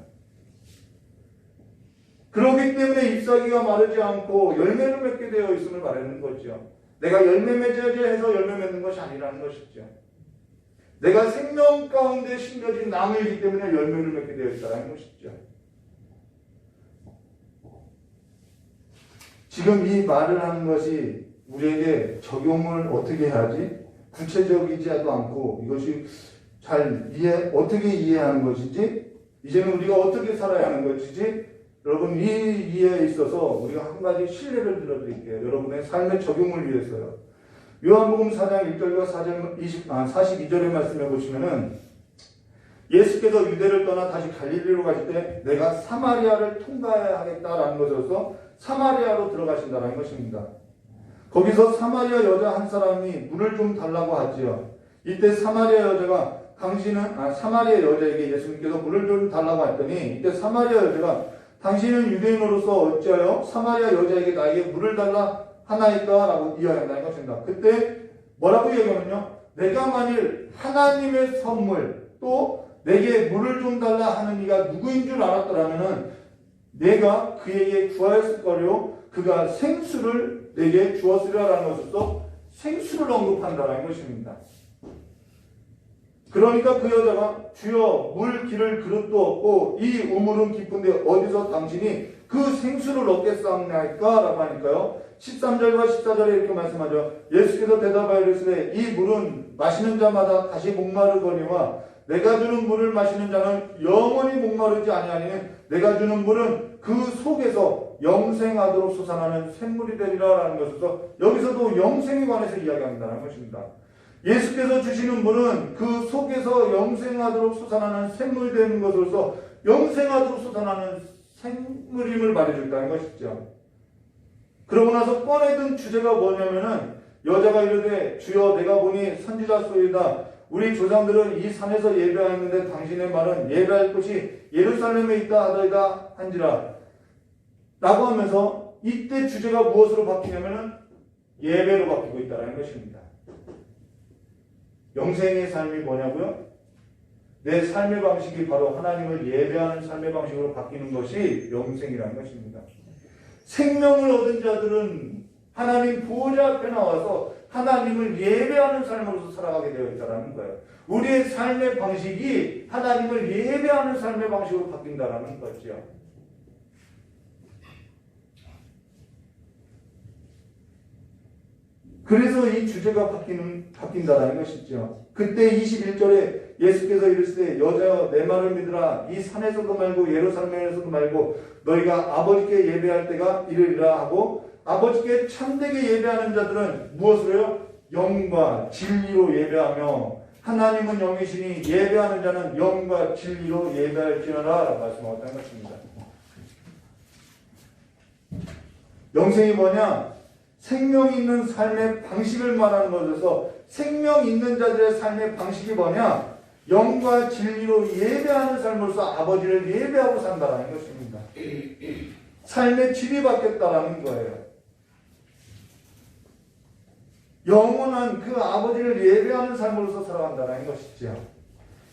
그렇기 때문에 잎사귀가 마르지 않고 열매를 맺게 되어 있음을 말하는 거죠. 내가 열매 맺어야지 해서 열매 맺는 것이 아니라는 것이죠. 내가 생명 가운데 심겨진 나무이기 때문에 열매를 맺게 되어 있다는 것이죠. 지금 이 말을 하는 것이 우리에게 적용을 어떻게 해야지? 구체적이지도 않고 이것이 잘 어떻게 이해하는 것인지, 이제는 우리가 어떻게 살아야 하는 것인지, 여러분 이 이해에 있어서 우리가 한 가지 신뢰를 들어드릴게요. 여러분의 삶의 적용을 위해서요. 요한복음 4장 1절과 42절의 말씀해 보시면은 예수께서 유대를 떠나 다시 갈릴리로 가실 때 내가 사마리아를 통과해야 하겠다라는 것으로서 사마리아로 들어가신다는 것입니다. 거기서 사마리아 여자 한 사람이 물을 좀 달라고 하지요. 이때 사마리아 여자에게 예수님께서 물을 좀 달라고 했더니, 이때 사마리아 여자가 당신은 유대인으로서 어찌하여 사마리아 여자에게 나에게 물을 달라 하나이까? 라고 이야기한다는 것입니다. 그때 뭐라고 이야기하면요, 내가 만일 하나님의 선물 또 내게 물을 좀 달라 하는 이가 누구인 줄 알았더라면은 내가 그에게 구하였을 거요, 그가 생수를 내게 주었으리라는 것으로서 생수를 언급한다는 것입니다. 그러니까 그 여자가 주여 물 기를 그릇도 없고 이 우물은 깊은데 어디서 당신이 그 생수를 얻겠사옵나이까? 라고 하니까요, 13절과 14절에 이렇게 말씀하죠. 예수께서 대답하여 이르시되 이 물은 마시는 자마다 다시 목마르거니와 내가 주는 물을 마시는 자는 영원히 목마르지 아니하니 내가 주는 물은 그 속에서 영생하도록 솟아나는 샘물이 되리라라는 것에서 여기서도 영생에 관해서 이야기한다는 것입니다. 예수께서 주시는 물은 그 속에서 영생하도록 솟아나는 샘물이 되는 것으로서 영생하도록 솟아나는 샘물임을 말해준다는 것이죠. 그러고 나서 꺼내든 주제가 뭐냐면은 여자가 이르되 주여 내가 보니 선지자소이다. 우리 조상들은 이 산에서 예배하였는데 당신의 말은 예배할 곳이 예루살렘에 있다 하더이다 한지라. 라고 하면서 이때 주제가 무엇으로 바뀌냐면은 예배로 바뀌고 있다는 것입니다. 영생의 삶이 뭐냐고요? 내 삶의 방식이 바로 하나님을 예배하는 삶의 방식으로 바뀌는 것이 영생이라는 것입니다. 생명을 얻은 자들은 하나님 보호자 앞에 나와서 하나님을 예배하는 삶으로서 살아가게 되어 있다는 거예요. 우리의 삶의 방식이 하나님을 예배하는 삶의 방식으로 바뀐다는 거죠. 그래서 이 주제가 바뀐다는 것이죠. 그때 21절에 예수께서 이르시되 여자여 내 말을 믿으라. 이 산에서도 말고 예루살렘에서도 말고 너희가 아버지께 예배할 때가 이르리라 하고, 아버지께 참되게 예배하는 자들은 무엇으로요? 영과 진리로 예배하며 하나님은 영이시니 예배하는 자는 영과 진리로 예배할지어라 라고 말씀하셨다는 것입니다. 영생이 뭐냐? 생명 있는 삶의 방식을 말하는 것에서 생명 있는 자들의 삶의 방식이 뭐냐? 영과 진리로 예배하는 삶으로서 아버지를 예배하고 산다는 것입니다. 삶의 질이 바뀌었다는 거예요. 영원한 그 아버지를 예배하는 삶으로서 살아간다는 것이죠.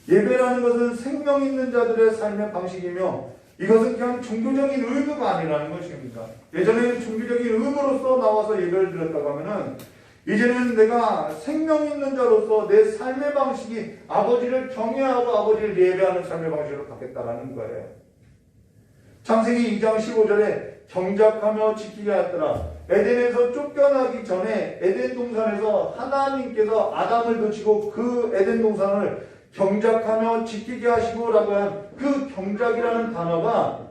예배라는 것은 생명 있는 자들의 삶의 방식이며 이것은 그냥 종교적인 의무가 아니라는 것입니다. 예전에는 종교적인 의무로서 나와서 예배를 드렸다고 하면은 이제는 내가 생명 있는 자로서 내 삶의 방식이 아버지를 경외하고 아버지를 예배하는 삶의 방식으로 바뀌었다는 거예요. 창세기 2장 15절에 경작하며 지키게 하였더라. 에덴에서 쫓겨나기 전에 에덴 동산에서 하나님께서 아담을 거치고 그 에덴 동산을 경작하며 지키게 하시고라고 한 그 경작이라는 단어가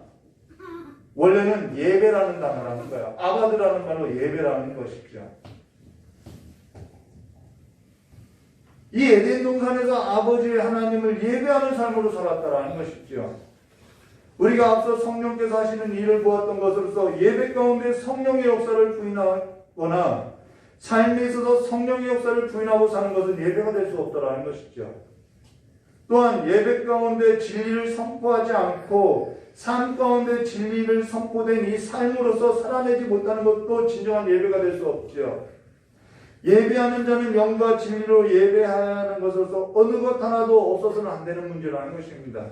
원래는 예배라는 단어라는 거예요. 아바드라는 말로 예배라는 것이죠. 이 에덴 동산에서 아버지 하나님을 예배하는 삶으로 살았다라는 것이죠. 우리가 앞서 성령께서 하시는 일을 보았던 것으로서 예배 가운데 성령의 역사를 부인하거나 삶에 있어서 성령의 역사를 부인하고 사는 것은 예배가 될 수 없다라는 것이죠. 또한 예배 가운데 진리를 선포하지 않고 삶 가운데 진리를 선포된 이 삶으로서 살아내지 못하는 것도 진정한 예배가 될 수 없죠. 예배하는 자는 영과 진리로 예배해야 하는 것으로서 어느 것 하나도 없어서는 안 되는 문제라는 것입니다.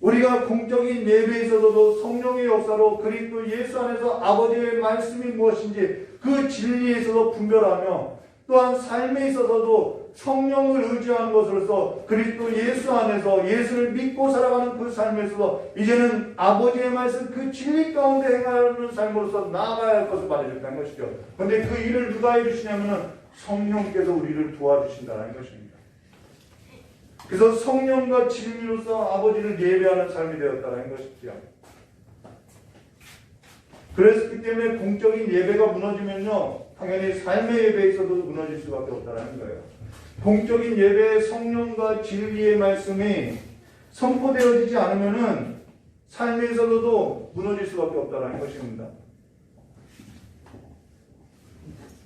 우리가 공적인 예배에 있어서도 성령의 역사로 그리스도 예수 안에서 아버지의 말씀이 무엇인지 그 진리에 있어서 분별하며 또한 삶에 있어서도 성령을 의지하는 것으로서 그리스도 예수 안에서 예수를 믿고 살아가는 그 삶에서 이제는 아버지의 말씀 그 진리 가운데 행하는 삶으로서 나아가야 할 것을 말해줬다는 것이죠. 그런데 그 일을 누가 해주시냐면은 성령께서 우리를 도와주신다는 것입니다. 그래서 성령과 진리로서 아버지를 예배하는 삶이 되었다는 것이죠. 그랬기 때문에 공적인 예배가 무너지면요, 당연히 삶의 예배에 있어도 무너질 수밖에 없다는 거예요. 공적인 예배의 성령과 진리의 말씀이 선포되어지지 않으면은 삶에서도 무너질 수밖에 없다는 것입니다.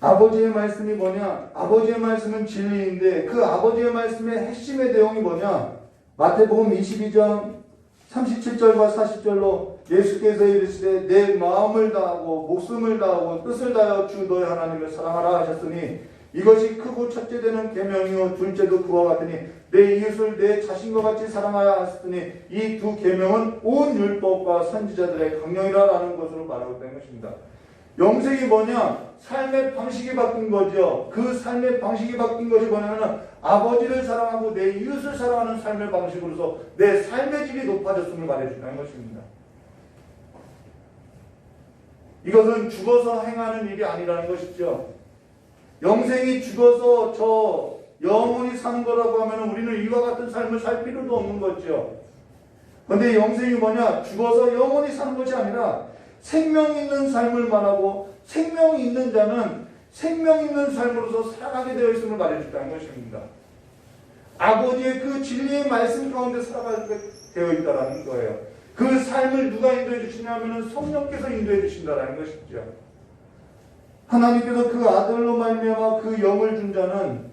아버지의 말씀이 뭐냐? 아버지의 말씀은 진리인데 그 아버지의 말씀의 핵심의 내용이 뭐냐? 마태복음 22장 37절과 40절로 예수께서 이르시되 내 마음을 다하고 목숨을 다하고 뜻을 다하여 주 너의 하나님을 사랑하라 하셨으니 이것이 크고 첫째 되는 계명이요 둘째도 그와 같으니 내 이웃을 내 자신과 같이 사랑하여 하셨으니 이 두 계명은 온 율법과 선지자들의 강령이라라는 것으로 말하고 있다는 것입니다. 영생이 뭐냐? 삶의 방식이 바뀐 거죠. 그 삶의 방식이 바뀐 것이 뭐냐면 아버지를 사랑하고 내 이웃을 사랑하는 삶의 방식으로서 내 삶의 질이 높아졌음을 말해준다는 것입니다. 이것은 죽어서 행하는 일이 아니라는 것이죠. 영생이 죽어서 저 영원히 사는 거라고 하면 우리는 이와 같은 삶을 살 필요도 없는 거죠. 그런데 영생이 뭐냐? 죽어서 영원히 사는 것이 아니라 생명 있는 삶을 말하고 생명이 있는 자는 생명 있는 삶으로서 살아가게 되어 있음을 말해준다는 것입니다. 아버지의 그 진리의 말씀 가운데 살아가게 되어 있다는 거예요. 그 삶을 누가 인도해 주시냐면 성령께서 인도해 주신다는 것이죠. 하나님께서 그 아들로 말미암아 그 영을 준 자는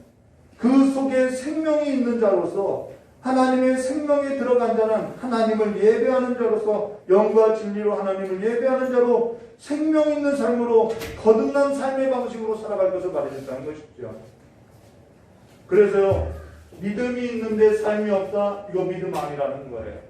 그 속에 생명이 있는 자로서 하나님의 생명에 들어간 자는 하나님을 예배하는 자로서 영과 진리로 하나님을 예배하는 자로 생명 있는 삶으로 거듭난 삶의 방식으로 살아갈 것을 말해준다는 것이죠. 그래서요, 믿음이 있는데 삶이 없다? 이거 믿음 아니라는 거예요.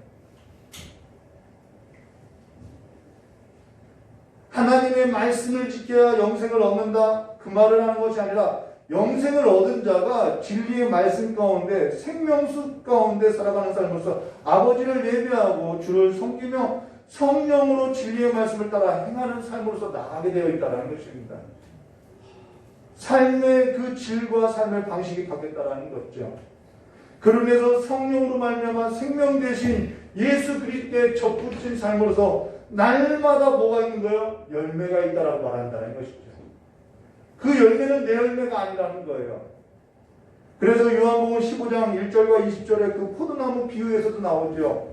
하나님의 말씀을 지켜야 영생을 얻는다? 그 말을 하는 것이 아니라 영생을 얻은 자가 진리의 말씀 가운데 생명수 가운데 살아가는 삶으로서 아버지를 예배하고 주를 섬기며 성령으로 진리의 말씀을 따라 행하는 삶으로서 나아가게 되어 있다는 것입니다. 삶의 그 질과 삶의 방식이 바뀌었다는 거죠. 그러면서 성령으로 말미암아 생명 대신 예수 그리스도의 접붙인 삶으로서 날마다 뭐가 있는 거예요? 열매가 있다라고 말한다는 것이죠. 그 열매는 내 열매가 아니라는 거예요. 그래서 요한복음 15장 1절과 20절에 그 포도나무 비유에서도 나오죠.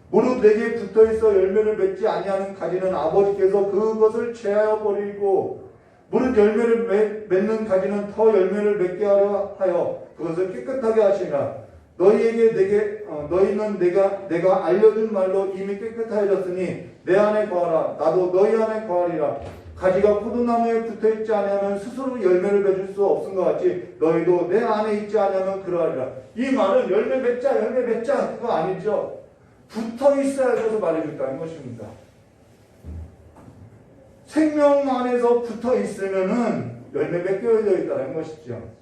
무릇 내게 붙어있어 열매를 맺지 아니하는 가지는 아버지께서 그것을 제하여 버리고 무릇 열매를 맺는 가지는 더 열매를 맺게 하려 하여 그것을 깨끗하게 하시니라. 너희는 내가 알려준 말로 이미 깨끗하여졌으니 내 안에 거하라. 나도 너희 안에 거하리라. 가지가 포도나무에 붙어있지 않으면 스스로 열매를 맺을 수 없은 것 같이 너희도 내 안에 있지 않으면 그러하리라. 이 말은 열매 맺자 그거 아니죠. 붙어있어야 해서 말해줬다는 것입니다. 생명 안에서 붙어있으면은 열매 맺게 되어 있다는 것이죠.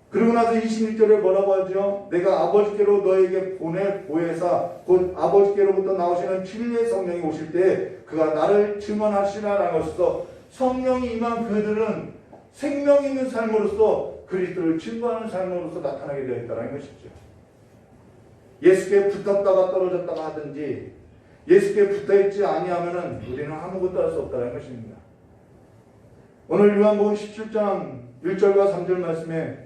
그리고 나서 26절에 뭐라고 하죠? 내가 아버지께로 너에게 보낼 보혜사 곧 아버지께로부터 나오시는 진리의 성령이 오실 때 그가 나를 증언하시라라는 것으로 성령이 임한 그들은 생명 있는 삶으로서 그리스도를 증거하는 삶으로서 나타나게 되어 있다는 것이죠. 예수께 붙었다가 떨어졌다가 하든지 예수께 붙어있지 아니하면은 우리는 아무것도 할 수 없다는 것입니다. 오늘 요한복음 17장 1절과 3절 말씀에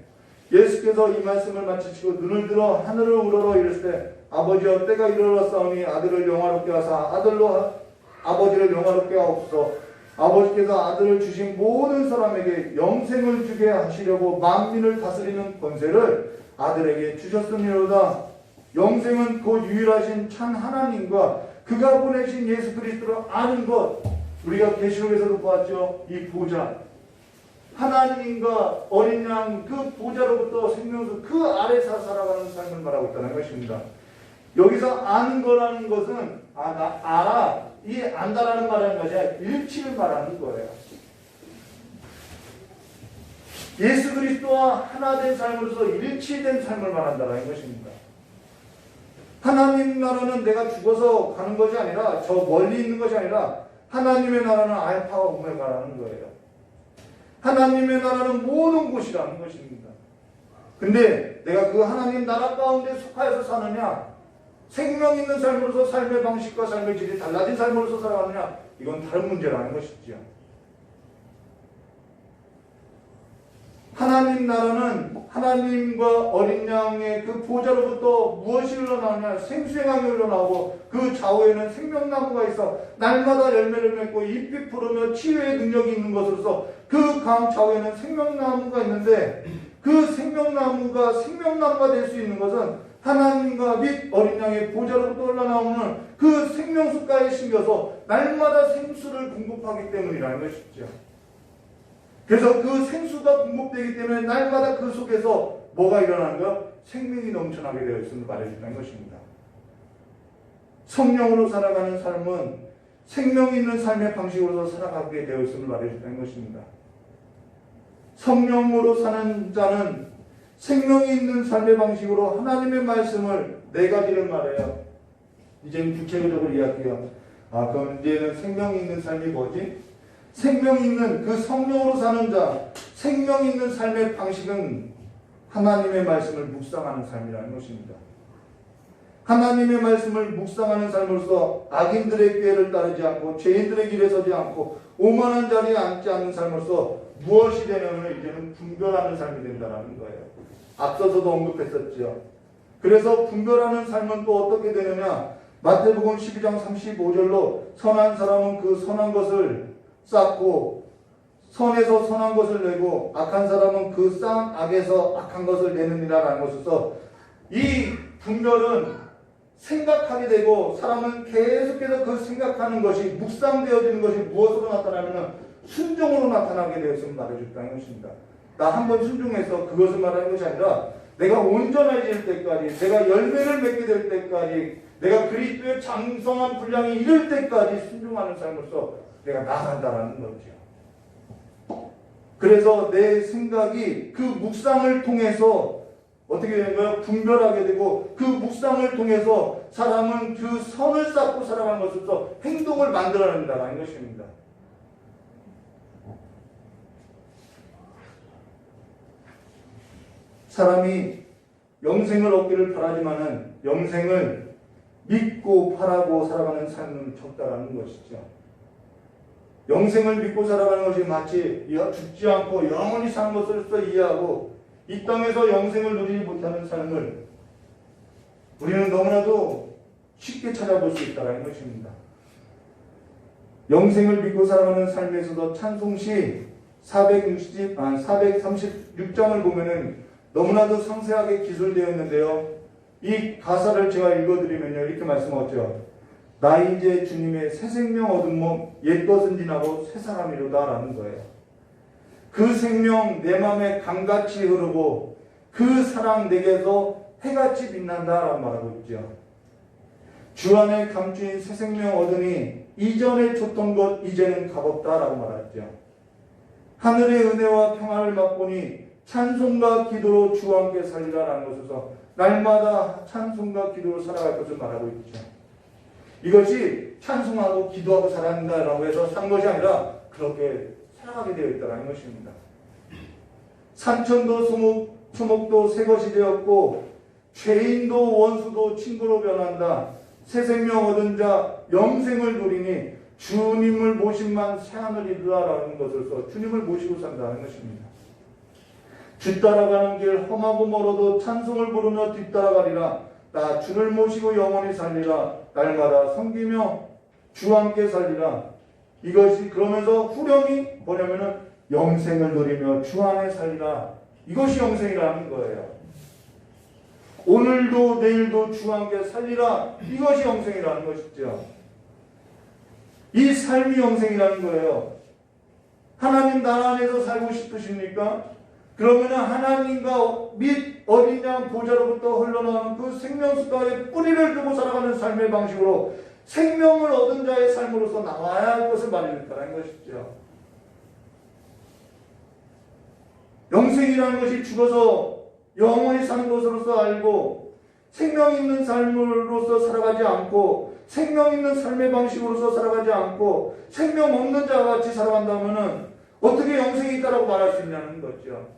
예수께서 이 말씀을 마치시고 눈을 들어 하늘을 우러러 이르시되 아버지여 때가 이르렀사오니 아들을 영화롭게 하사 아들로 아버지를 영화롭게 하옵소서. 아버지께서 아들을 주신 모든 사람에게 영생을 주게 하시려고 만민을 다스리는 권세를 아들에게 주셨음이로다. 영생은 곧 유일하신 참 하나님과 그가 보내신 예수 그리스도를 아는 것. 우리가 계시록에서도 보았죠. 이 보좌 하나님과 어린 양 그 보좌로부터 생명수 그 아래서 살아가는 삶을 말하고 있다는 것입니다. 여기서 아는 거라는 것은 나 알아 이 안다라는 말하는 것이 아니라 일치를 말하는 거예요. 예수 그리스도와 하나 된 삶으로서 일치된 삶을 말한다는 것입니다. 하나님 나라는 내가 죽어서 가는 것이 아니라 저 멀리 있는 것이 아니라 하나님의 나라는 알파와 오메가라는 거예요. 하나님의 나라는 모든 곳이라는 것입니다. 근데 내가 그 하나님 나라 가운데 속하여서 사느냐, 생명 있는 삶으로서 삶의 방식과 삶의 질이 달라진 삶으로서 살아가느냐, 이건 다른 문제라는 것이지요. 하나님 나라는 하나님과 어린 양의 그 보좌로부터 무엇이 흘러나오냐, 생수행함이 흘러나오고 그 좌우에는 생명나무가 있어 날마다 열매를 맺고 잎이 푸르며 치유의 능력이 있는 것으로서 그 강 좌우에는 생명나무가 있는데, 그 생명나무가 될 수 있는 것은 하나님과 및 어린 양의 보좌로부터 흘러나오는 그 생명수가에 심겨서 날마다 생수를 공급하기 때문이라는 것이죠. 그래서 그 생수가 공급되기 때문에 날마다 그 속에서 뭐가 일어나는 거야? 생명이 넘쳐나게 되어 있음을 말해준다는 것입니다. 성령으로 살아가는 삶은 생명 있는 삶의 방식으로서 살아가게 되어 있음을 말해준다는 것입니다. 성령으로 사는 자는 생명이 있는 삶의 방식으로 하나님의 말씀을 네 가지를 말해요. 이제는 구체적으로 이야기해요. 그럼 이제는 생명이 있는 삶이 뭐지? 생명 있는 그 성령으로 사는 자, 생명 있는 삶의 방식은 하나님의 말씀을 묵상하는 삶이라는 것입니다. 하나님의 말씀을 묵상하는 삶으로서 악인들의 꾀를 따르지 않고 죄인들의 길에 서지 않고 오만한 자리에 앉지 않는 삶으로서 무엇이 되냐면 이제는 분별하는 삶이 된다는 거예요. 앞서서도 언급했었죠. 그래서 분별하는 삶은 또 어떻게 되느냐, 마태복음 12장 35절로 선한 사람은 그 선한 것을 쌓고 선에서 선한 것을 내고 악한 사람은 그 쌓은 악에서 악한 것을 내느니라 라는 것에서 이 분별은 생각하게 되고 사람은 계속해서 그 생각하는 것이 묵상되어지는 것이 무엇으로 나타나면 순종으로 나타나게 되었음을 말해줬다는 것입니다. 나 한번 순종해서 그것을 말하는 것이 아니라 내가 온전해질 때까지, 내가 열매를 맺게 될 때까지, 내가 그리스도의 장성한 분량이 이를 때까지 순종하는 삶으로서 내가 나아간다라는 거죠. 그래서 내 생각이 그 묵상을 통해서 어떻게 되는 거예요? 분별하게 되고 그 묵상을 통해서 사람은 그 선을 쌓고 살아가는 것으로서 행동을 만들어낸다는 것입니다. 사람이 영생을 얻기를 바라지만은 영생을 믿고 바라고 살아가는 삶은 적다라는 것이죠. 영생을 믿고 살아가는 것이 마치 죽지 않고 영원히 사는 것으로서 이해하고 이 땅에서 영생을 누리지 못하는 삶을 우리는 너무나도 쉽게 찾아볼 수 있다는 것입니다. 영생을 믿고 살아가는 삶에서도 찬송시 436장을 보면은 너무나도 상세하게 기술되어 있는데요. 이 가사를 제가 읽어드리면요, 이렇게 말씀하죠. 나 이제 주님의 새 생명 얻은 몸 옛것은 지나고 새 사람이로다 라는 거예요. 그 생명 내 마음에 강같이 흐르고 그 사랑 내게서 해같이 빛난다 라는 말하고 있죠. 주 안에 감추인 새 생명 얻으니 이전에 줬던 것 이제는 값없다 라고 말하죠. 하늘의 은혜와 평안을 맛보니 찬송과 기도로 주와 함께 살리라 라는 것에서 날마다 찬송과 기도로 살아갈 것을 말하고 있죠. 이것이 찬송하고 기도하고 살아간다라고 해서 산 것이 아니라 그렇게 살아가게 되어 있다는 것입니다. 산천도 소목도 새 것이 되었고 죄인도 원수도 친구로 변한다. 새 생명 얻은 자 영생을 누리니 주님을 모심만 새하늘 이루라라는 것으로서 주님을 모시고 산다는 것입니다. 주 따라가는 길 험하고 멀어도 찬송을 부르며 뒤따라가리라. 나 주를 모시고 영원히 살리라. 날마다 섬기며 주와 함께 살리라. 이것이 그러면서 후렴이 뭐냐면은 영생을 누리며 주 안에 살리라. 이것이 영생이라는 거예요. 오늘도 내일도 주와 함께 살리라. 이것이 영생이라는 것이죠. 이 삶이 영생이라는 거예요. 하나님 나라 안에서 살고 싶으십니까? 그러면 하나님과 및 어린 양 보좌로부터 흘러나오는 그 생명수가에 뿌리를 두고 살아가는 삶의 방식으로 생명을 얻은 자의 삶으로서 나와야 할 것을 말해준다는 것이죠. 영생이라는 것이 죽어서 영원히 사는 것으로서 알고 생명 있는 삶으로서 살아가지 않고 생명 있는 삶의 방식으로서 살아가지 않고 생명 없는 자와 같이 살아간다면 어떻게 영생이 있다라고 말할 수 있냐는 거죠.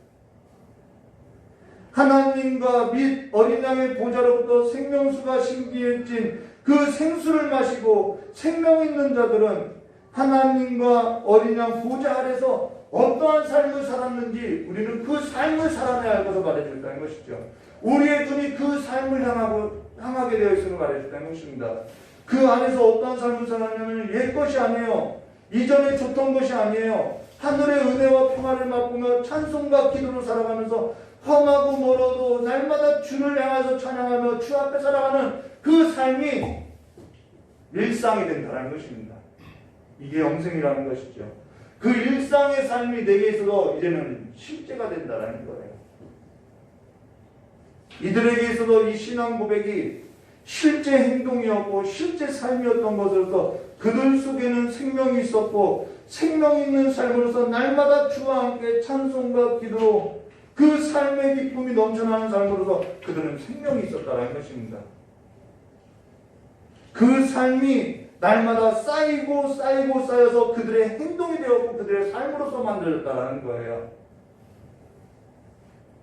하나님과 및 어린 양의 보좌로부터 생명수가 신기해진 그 생수를 마시고 생명 있는 자들은 하나님과 어린 양 보좌 아래서 어떠한 삶을 살았는지 우리는 그 삶을 살아내야 할 것을 말해준다는 것이죠. 우리의 눈이 그 삶을 향하게 되어 있음을 말해준다는 것입니다. 그 안에서 어떠한 삶을 살았냐면 옛 것이 아니에요. 이전에 좋던 것이 아니에요. 하늘의 은혜와 평화를 맛보며 찬송과 기도로 살아가면서 험하고 멀어도 날마다 주를 향해서 찬양하며 주 앞에 살아가는 그 삶이 일상이 된다는 것입니다. 이게 영생이라는 것이죠. 그 일상의 삶이 내게 있어서 이제는 실제가 된다는 거예요. 이들에게 있어서 이 신앙 고백이 실제 행동이었고 실제 삶이었던 것으로서 그들 속에는 생명이 있었고 생명 있는 삶으로서 날마다 주와 함께 찬송과 기도로 그 삶의 기쁨이 넘쳐나는 삶으로서 그들은 생명이 있었다는 것입니다. 그 삶이 날마다 쌓이고 쌓여서 그들의 행동이 되었고 그들의 삶으로서 만들어졌다는 거예요.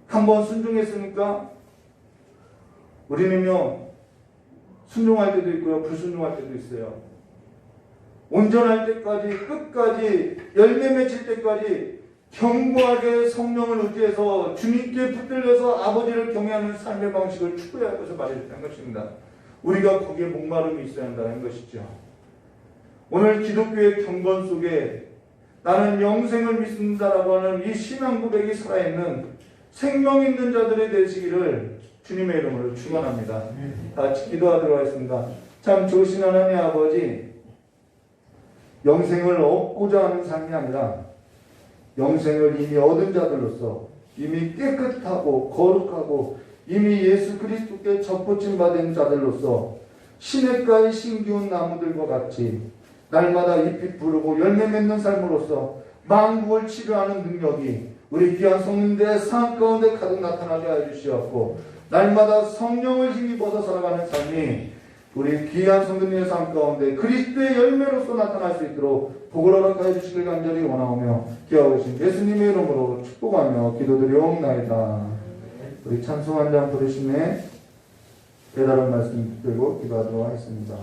한번 순종했으니까 우리는요 순종할 때도 있고요 불순종할 때도 있어요. 온전할 때까지 끝까지 열매 맺힐 때까지 견고하게 성령을 의지해서 주님께 붙들려서 아버지를 경외하는 삶의 방식을 추구해야 할 것을 말해주는 것입니다. 우리가 거기에 목마름이 있어야 한다는 것이죠. 오늘 기독교의 경건 속에 나는 영생을 믿는다라고 하는 이 신앙 고백이 살아있는 생명 있는 자들이 되시기를 주님의 이름으로 축원합니다. 다 같이 기도하도록 하겠습니다. 참 좋으신 하나님 아버지, 영생을 얻고자 하는 삶이 아니라 영생을 이미 얻은 자들로서 이미 깨끗하고 거룩하고 이미 예수 그리스도께 접붙임 받은 자들로서 시냇가의 신기운 나무들과 같이 날마다 잎이 부르고 열매 맺는 삶으로서 만국을 치료하는 능력이 우리 귀한 성민들의 삶 가운데 가득 나타나게 하여 주시옵고 날마다 성령을 힘입어서 살아가는 삶이 우리 귀한 성도님의 삶 가운데 그리스도의 열매로서 나타날 수 있도록 복을 허락하여 주시길 간절히 원하오며 기하오신 예수님의 이름으로 축복하며 기도드리옵나이다. 우리 찬송 한 장 부르심에 깨달은 말씀 들고 기도하도록 하겠습니다.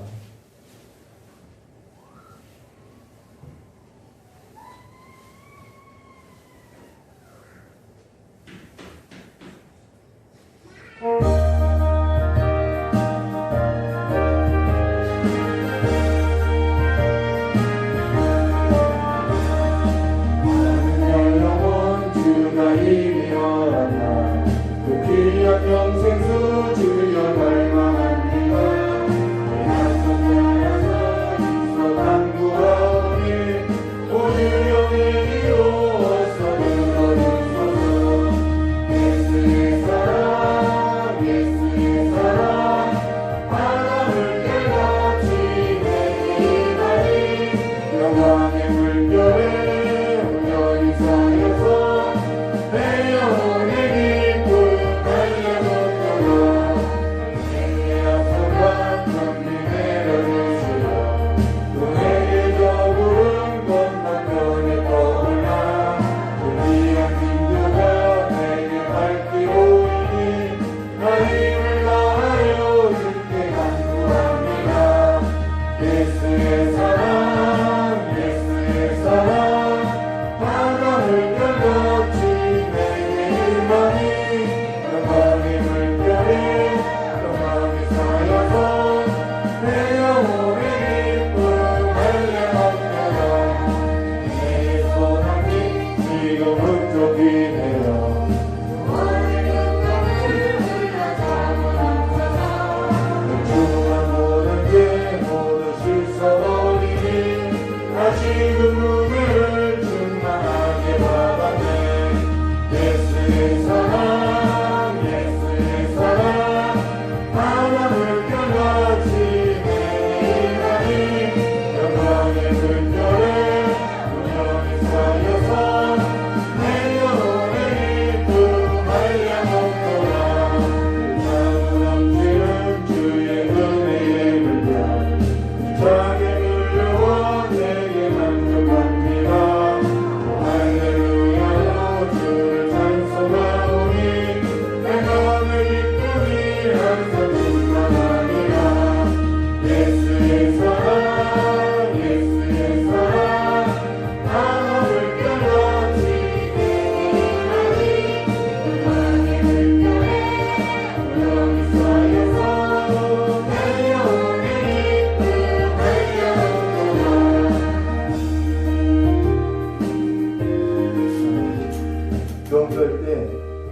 명절 때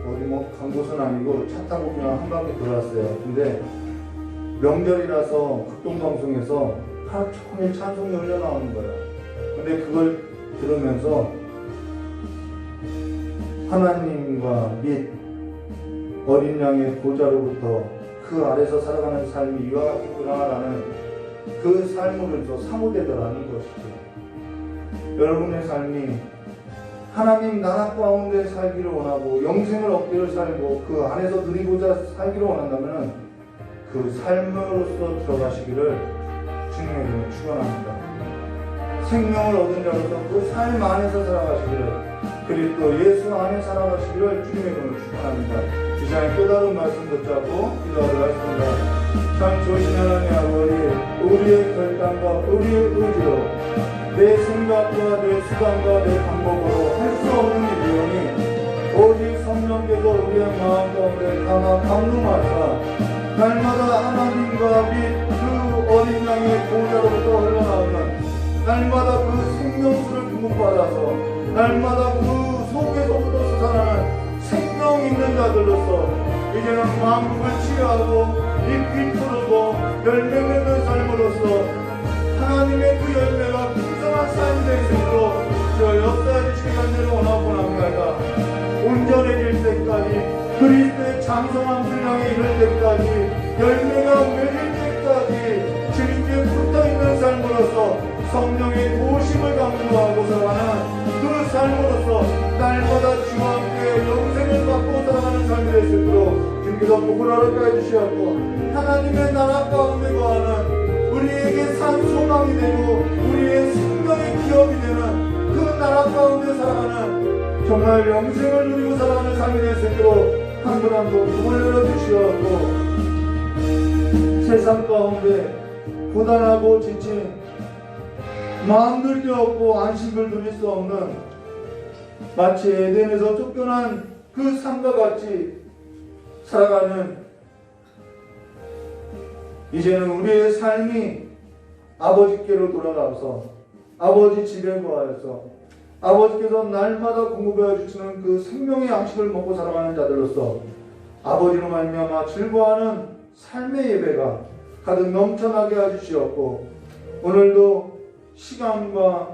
어디 뭐 간 곳은 아니고 차 타고 그냥 한 바퀴 돌았어요. 근데 명절이라서 극동방송에서 하루 종일 찬송이 흘러나오는 거예요. 근데 그걸 들으면서 하나님과 및 어린 양의 보좌로부터 그 아래서 살아가는 삶이 이와 같구나라는 그 삶을 또 사모되더라는 것이죠. 여러분의 삶이 하나님 나라 가운데 살기를 원하고 영생을 얻기를 살고 그 안에서 누리고자 살기를 원한다면 그 삶으로서 들어가시기를 주님의 이름으로 축원합니다. 생명을 얻은 자로서 그 삶 안에서 살아가시기를, 그리스도 예수 안에 살아가시기를 주님의 이름으로 축원합니다. 이 시간에 깨달은 말씀 듣자고 기도하도록 하겠습니다. 참 좋으신 하나님 아버지, 우리의 결단과 우리의 의지로 내 생각과 내 수단과 내 방법으로 할 수 없는 일이오니 오직 성령께서 우리의 마음 가운데 강하 강lum하사 날마다 하나님과 및 그 어린 양의 보좌로부터 흘러나오는 날마다 그 생명수를 공급받아서 날마다 그 속에서부터 솟아나는 생명 있는 자들로서 이제는 만국을 치유하고 잎이 푸르고 열매 맺는 삶으로서 하나님의 그 열매가 풍성한 삶이 될 수 있도록 저 역사해 주시기 간절히 원하고 합니다. 온전해질 때까지 그리스도의 장성한 분량에 이를 때까지 열매가 맺을 때까지 주님께 붙어있는 삶으로서 성령의 도심을 강구하고 살아가는 그 삶으로서 날마다 주와 함께 영생을 받고 살아가는 삶이 될 수 있도록 주님께서 복을 허락하여 주시었고 하나님의 나라 가운데 거하는 우리에게 산 소망이 되고 우리의 생명의 기업이 되는 그 나라 가운데 살아가는 정말 영생을 누리고 살아가는 삶이 될 수 있도록 한 분 한 분 복을 열어주시었고 세상 가운데 고단하고 지친 마음들 데 없고 안식을 누릴 수 없는 마치 에덴에서 쫓겨난 그 삶과 같이 살아가는 이제는 우리의 삶이 아버지께로 돌아가서 아버지 집에 거하여서 아버지께서 날마다 공급해 주시는 그 생명의 양식을 먹고 살아가는 자들로서 아버지로 말미암아 즐거워하는 삶의 예배가 가득 넘쳐나게 해주시었고 오늘도 시간과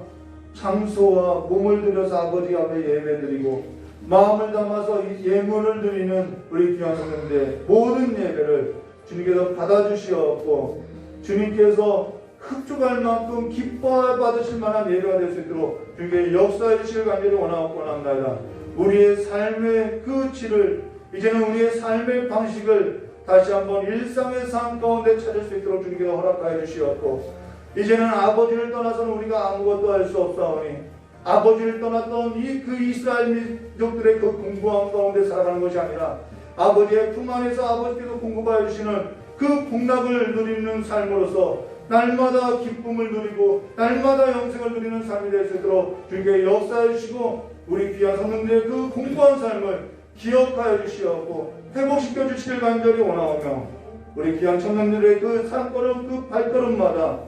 장소와 몸을 들여서 아버지 앞에 예배드리고 마음을 담아서 예물을 드리는 우리 귀한 성도님들의 모든 예배를 주님께서 받아주시었고 주님께서 흡족할 만큼 기뻐 받으실 만한 예배가 될 수 있도록 주님께 역사해 주시길 간절히 원하고 원합니다. 우리의 삶의 그 질을 이제는 우리의 삶의 방식을 다시 한번 일상의 삶 가운데 찾을 수 있도록 주님께서 허락하여 주시었고 이제는 아버지를 떠나서는 우리가 아무것도 할 수 없사오니 아버지를 떠났던 그 이스라엘 민족들의 그 공부함 가운데 살아가는 것이 아니라 아버지의 품 안에서 아버지께서 공급하여 주시는 그 복락을 누리는 삶으로서 날마다 기쁨을 누리고 날마다 영생을 누리는 삶이 될 수 있도록 주님께 역사해 주시고 우리 귀한 성도들의 그 공부한 삶을 기억하여 주시옵고 회복시켜 주시길 간절히 원하오며 우리 귀한 청년들의 그 산걸음 그 발걸음마다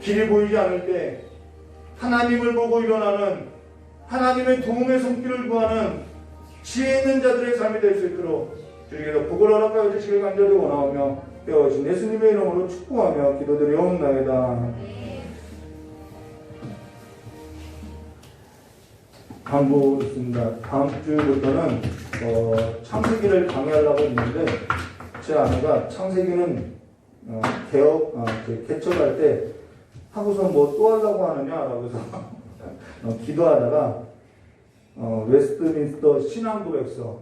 길이 보이지 않을 때 하나님을 보고 일어나는 하나님의 도움의 손길을 구하는 지혜 있는 자들의 삶이 될 수 있도록 주님께서 복을 허락하여 주시길 간절히 원하오며 배워주신 예수님의 이름으로 축복하며 기도드리옵나이다. 광고 있습니다. 다음 주부터는 창세기를 강의하려고 했는데 제 아내가 창세기는 개척할 때 하고서 뭐 또 하려고 하느냐라고 해서 기도하다가 웨스트민스터 신앙고백서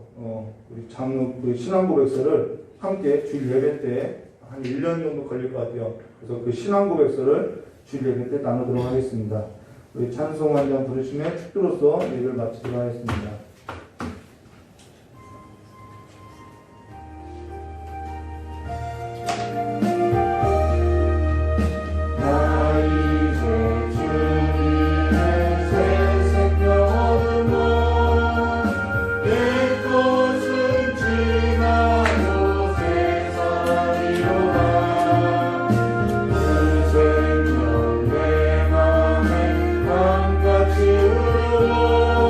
우리 장로 그 신앙고백서를 함께 주일 예배 때 한 1년 정도 걸릴 것 같아요. 그래서 그 신앙고백서를 주일 예배 때 나누도록 하겠습니다. 우리 찬송 한 장 부르시면 축도로서 예배를 마치도록 하겠습니다. 내 맘에 강같이 흐르고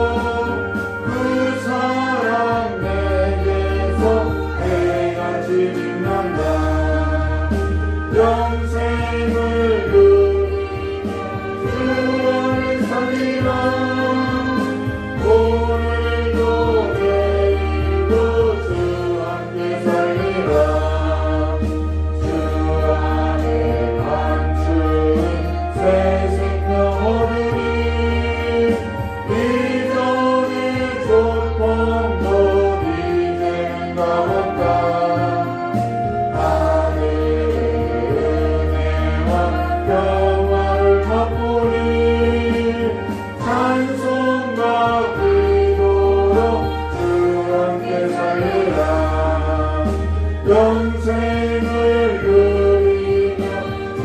그토록 주 함께 살리라. 영생을 누리며 주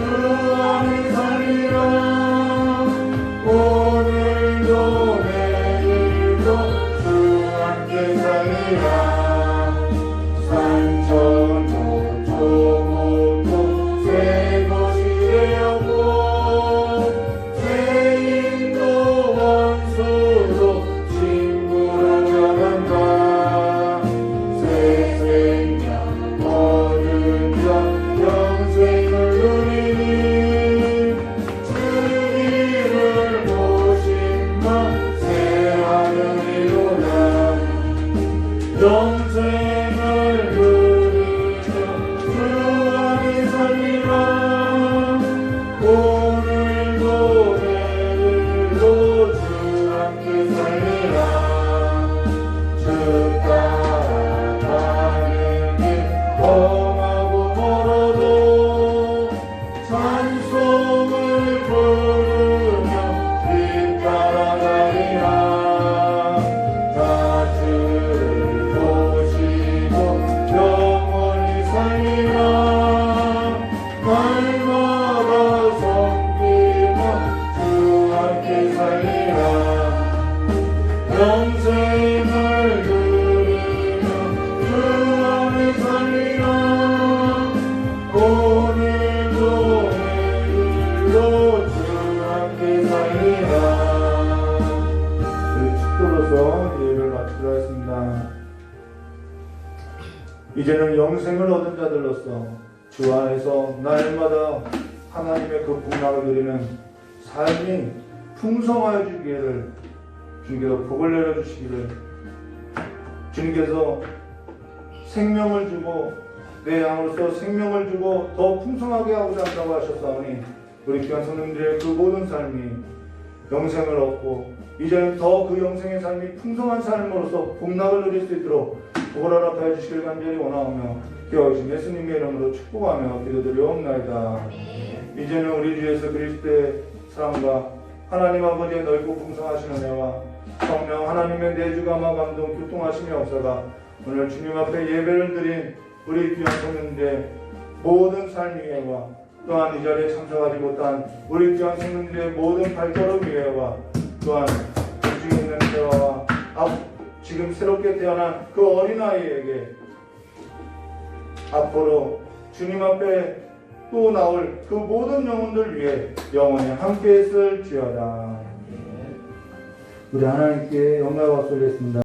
안에 살리라. 오늘도 내일도 주 함께 살리라. 산천도 조목도 새 것이 되었고 죄인도 원수도 친구로 변한다. 새 생명 얻은 자 영생을 누리니 주님을 모신다 새 하늘이로다. 영생을 누리며 주 안에 살리라. 오늘도 내일도 주 함께 살리라. 주 따라가는 길 험하고 멀어도 찬송을 부르며 뒤따라가리라. 다 주를 보시고 영원히 살리라. 날마다 섬기며 주 함께 살리라. 영생을 누리며 주 안에 살리라. 오늘도 내일도 주 함께 살리라. 축도로서 예배를 마치도록 하겠습니다. 이제는 영생을 얻은 자들로서 주 안에서 날마다 하나님의 그 복락을 누리는 삶이 풍성하여 주기를 주님께서 복을 내려주시기를 주님께서 생명을 주고 내 양으로서 생명을 주고 더 풍성하게 하고자 한다고 하셨사오니 우리 귀한 성도님들의 그 모든 삶이 영생을 얻고 이제는 더 그 영생의 삶이 풍성한 삶으로서 복락을 누릴 수 있도록 복을 허락하여 주시길 간절히 원하오며 기억하신 예수님의 이름으로 축복하며 기도드리옵나이다. 이제는 우리 주 예수 그리스도의 사랑과 하나님 아버지의 넓고 풍성하신 은혜와 성령 하나님의 내주감화 감동 교통하심이 없어가 오늘 주님 앞에 예배를 드린 우리 귀한 성도님들의 모든 삶 위에와 또한 이 자리에 참석하지 못한 우리 귀한 성도님들의 모든 발걸음 위에와 또한 중에 있는 대화와 지금 새롭게 태어난 그 어린아이에게 앞으로 주님 앞에 또 나올 그 모든 영혼들 위해 영원히 함께 있을 지어다. 우리 하나님께 영광과 박수 올리겠습니다.